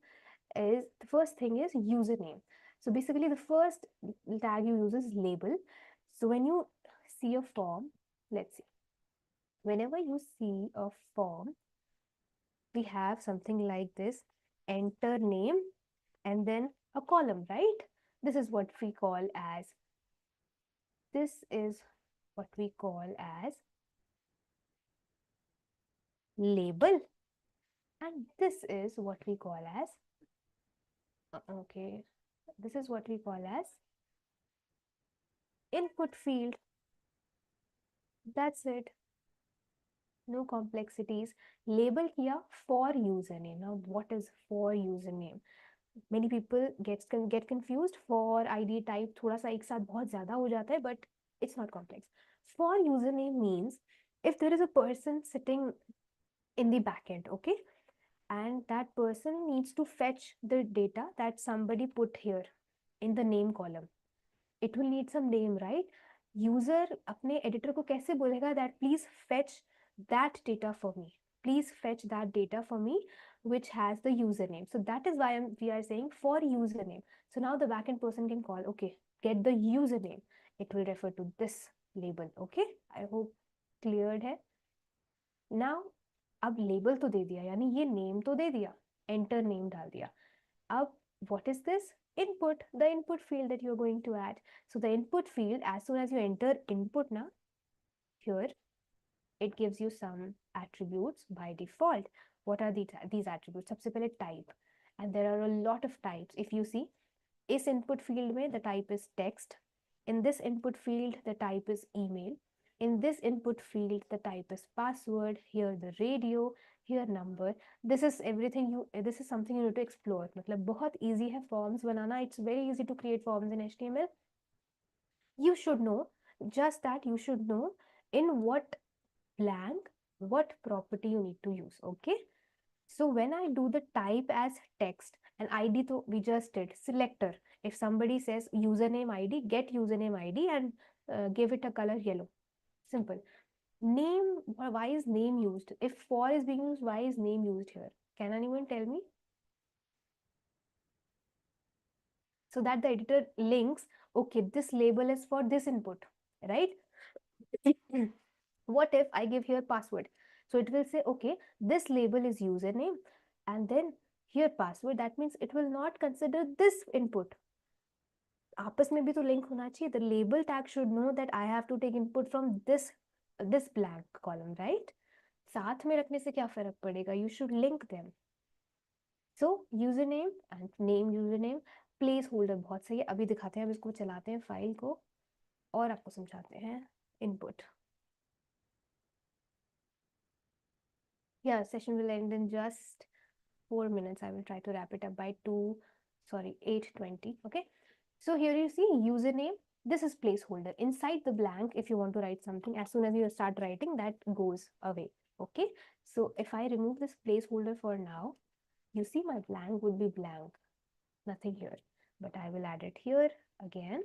is, the first thing is username. So basically the first tag you use is label. So when you see a form, let's see, whenever you see a form, we have something like this, enter name, and then a column, right? This is what we call as, this is what we call as label, and this is what we call as okay, this is what we call as input field. That's it. No complexities. Label किया for username. Now what is for username? Many people get confused. For ID type थोड़ा सा एक साथ बहुत ज़्यादा हो जाता है, but it's not complex. For username means if there is a person sitting in the backend, okay, and that person needs to fetch the data that somebody put here in the name column. It will need some name, right? User अपने editor को कैसे बोलेगा that please fetch that data for me, please fetch that data for me which has the username. So that is why we are saying for username. So now the backend person can call, okay, get the username, it will refer to this label. Okay, I hope cleared है. Now अब label तो दे दिया, यानी ये name तो दे दिया, enter name डाल दिया. अब what is this? Input, the input field that you're going to add. So the input field, as soon as you enter input now, here it gives you some attributes by default. What are these attributes? सबसे पहले type, and there are a lot of types. If you see, इस input field में the type is text, in this input field the type is email, in this input field the type is password, here the radio, here number. This is everything this is something you need to explore. मतलब बहुत easy है forms banana. It's very easy to create forms in HTML. You should know, just that you should know in what blank what property you need to use. Okay, so when I do the type as text and ID, to we just did selector. If somebody says username ID, get username ID and give it a color yellow. Simple. Name, why is name used? If for is being used, why is name used here? Can anyone tell me? So that the editor links, okay, this label is for this input, right? What if I give here password? So it will say, okay, this label is username and then here password. That means it will not consider this input. आपस में भी तो link होना चाहिए. The label tag should know that I have to take input from this blank column, right? साथ में रखने से क्या फर्क पड़ेगा? You should link them. So username and name username, placeholder बहुत सही है. अभी दिखाते हैं, अब इसको चलाते हैं फाइल को और आपको समझाते हैं. Input. Yeah, session will end in just 4 minutes. I will try to wrap it up by 8:20. Okay, so here you see username. This is placeholder. Inside the blank, if you want to write something, as soon as you start writing, that goes away. Okay, so if I remove this placeholder for now, you see my blank would be blank, nothing here, but I will add it here again.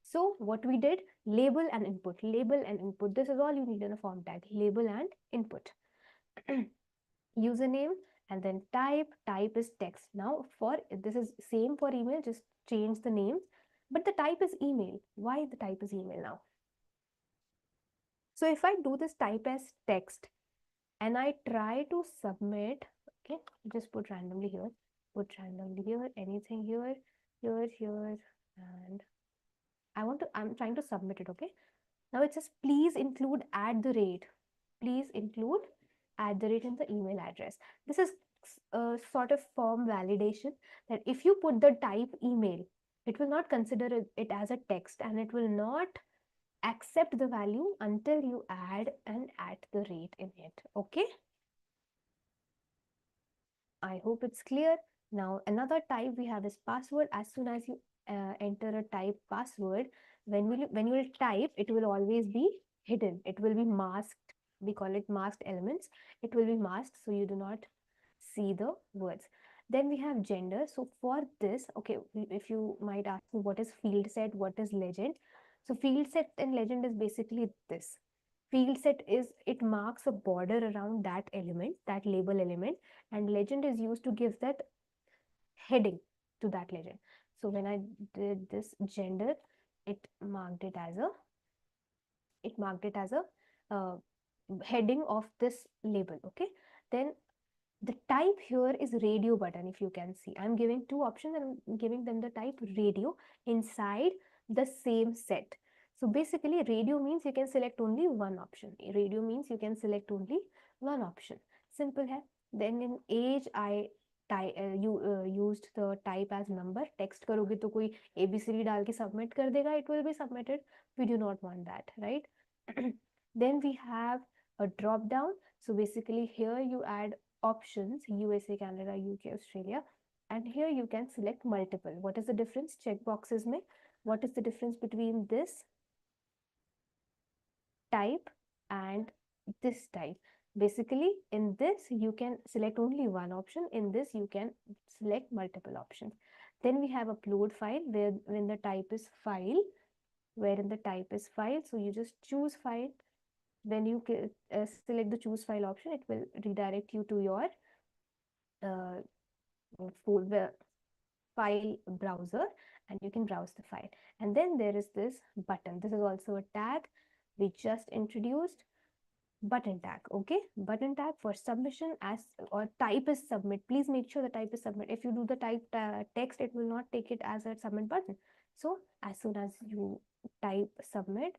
So what we did, label and input, label and input. This is all you need in a form tag, label and input. Username and then type is text. Now for this is same for email, just change the names, but the type is email. Why the type is email now? So if I do this type as text and I try to submit, okay, just put randomly here, anything here, and I'm trying to submit it. Okay, now it says please include please include in the email address. This is a sort of form validation that if you put the type email, it will not consider it as a text and it will not accept the value until you add an @ in it. Okay, I hope it's clear. Now another type we have is password. As soon as you enter a type password, when you will type, it will always be hidden, it will be masked. We call it masked elements. It will be masked so you do not see the words. Then we have gender. So for this, okay, if you might ask me what is field set, what is legend. So field set and legend is basically this. Field set is, it marks a border around that element, that label element, and legend is used to give that heading to that legend. So when I did this gender, it marked it as a heading of this label. Okay, then the type here is radio button. If you can see, I'm giving two options and I'm giving them the type radio inside the same set. So basically radio means you can select only one option. Radio means you can select only one option. Simple hai. Then in age I used the type as number. Text करोगे तो कोई ABCD डाल के submit कर देगा, it will be submitted. We do not want that, right? Then we have a drop down. So basically here you add options, USA, Canada, UK, Australia, and here you can select multiple. What is the difference? Check boxes mein. What is the difference between this type and this type? Basically, in this you can select only one option. In this you can select multiple options. Then we have upload file, where when the type is file, wherein the type is file. So you just choose file. When you select the choose file option, it will redirect you to your uh, folder file browser, and you can browse the file. And then there is this button. This is also a tag we just introduced. Button tag. Okay, button tag for submission as, or type is submit. Please make sure the type is submit. If you do the type text, it will not take it as a submit button. So as soon as you type submit,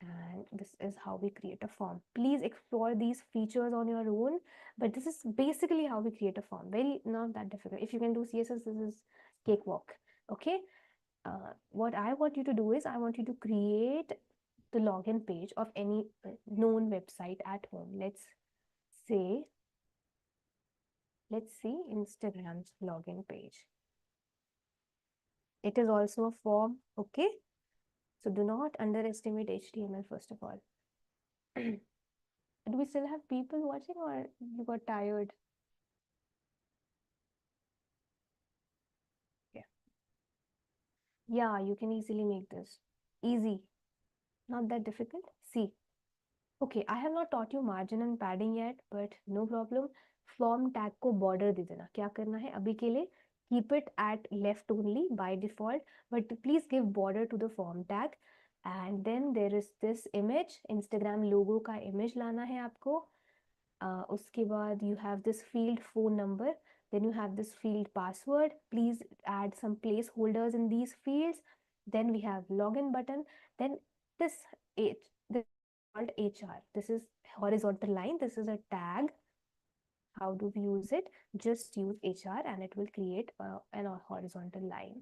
and this is how we create a form. Please explore these features on your own, but this is basically how we create a form. Very not that difficult. If you can do CSS, this is cakewalk. Okay, what I want you to do is I want you to create the login page of any known website at home. Say let's see Instagram's login page. It is also a form. Okay, so do not underestimate HTML first of all. Do we still have people watching, or you got tired? Yeah. Yeah, you can easily make this. Easy. Not that difficult. See. Okay, I have not taught you margin and padding yet, but no problem. Form tag को border दे देना. क्या करना है अभी के लिए? Keep it at left only by default, but please give border to the form tag. And then there is this image, Instagram logo का image लाना है आपको. उसके बाद you have this field phone number, then you have this field password. Please add some placeholders in these fields. Then we have login button. Then this this called HR. This is horizontal line. This is a tag. How do we use it? Just use HR and it will create an horizontal line.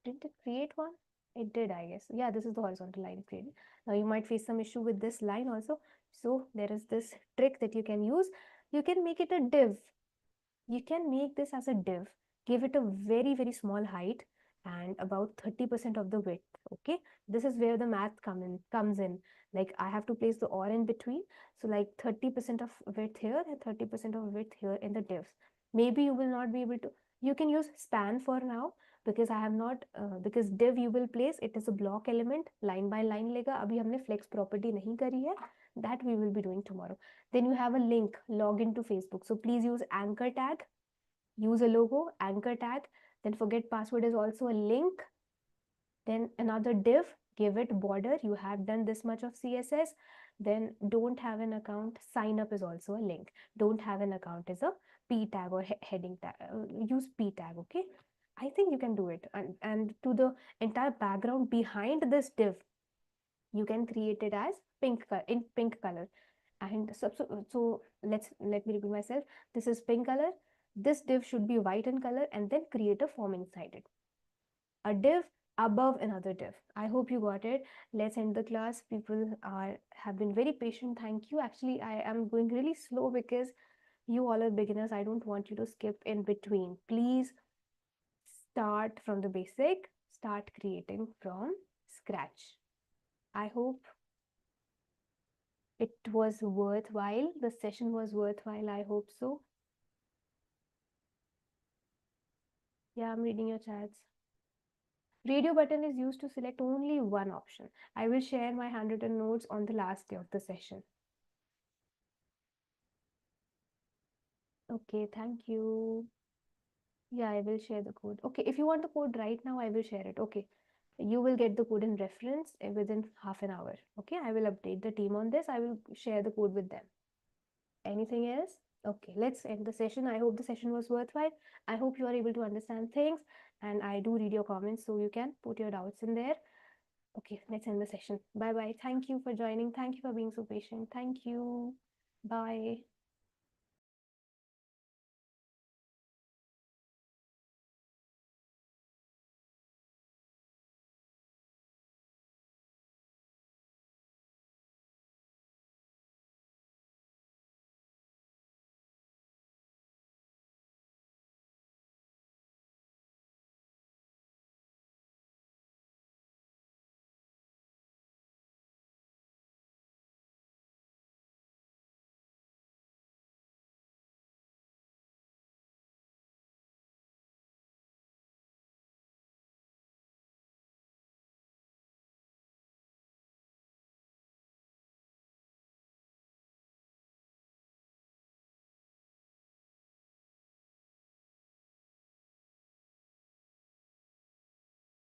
Didn't it create one? It did, I guess. Yeah, this is the horizontal line created. Now you might face some issue with this line also. So there is this trick that you can use. You can make it a div. You can make this as a div. Give it a very, very small height and about 30% of the width. Okay, this is where the math comes in. Like I have to place the or in between. So like 30% of width here and 30% of width here in the divs. Maybe you will not be able to. You can use span for now, because I have not because div you will place, it is a block element, line by line लेगा. अभी हमने flex property नहीं करी है. That we will be doing tomorrow. Then you have a link, log into Facebook. So please use anchor tag, use a logo, anchor tag. Then forget password is also a link. Then another div, give it border. You have done this much of CSS. Then don't have an account, sign up is also a link. Don't have an account is a p tag or heading tag. Use p tag. Okay, I think you can do it. And to the entire background behind this div, you can create it as pink in pink color. And so let me repeat myself. This is pink color. This div should be white in color, and then create a form inside it. A div above another div. I hope you got it. Let's end the class. People have been very patient. Thank you. Actually, I am going really slow because you all are beginners. I don't want you to skip in between. Please start from the basic. Start creating from scratch. I hope it was worthwhile. The session was worthwhile. I hope so. Yeah, I'm reading your chats. Radio button is used to select only one option. I will share my handwritten notes on the last day of the session. Okay, thank you. Yeah, I will share the code. Okay, if you want the code right now, I will share it. Okay, you will get the code in reference within half an hour. Okay, I will update the team on this. I will share the code with them. Anything else? Okay, let's end the session. I hope the session was worthwhile. I hope you are able to understand things, and I do read your comments so you can put your doubts in there. Okay, let's end the session. Bye bye. Thank you for joining. Thank you for being so patient. Thank you. Bye.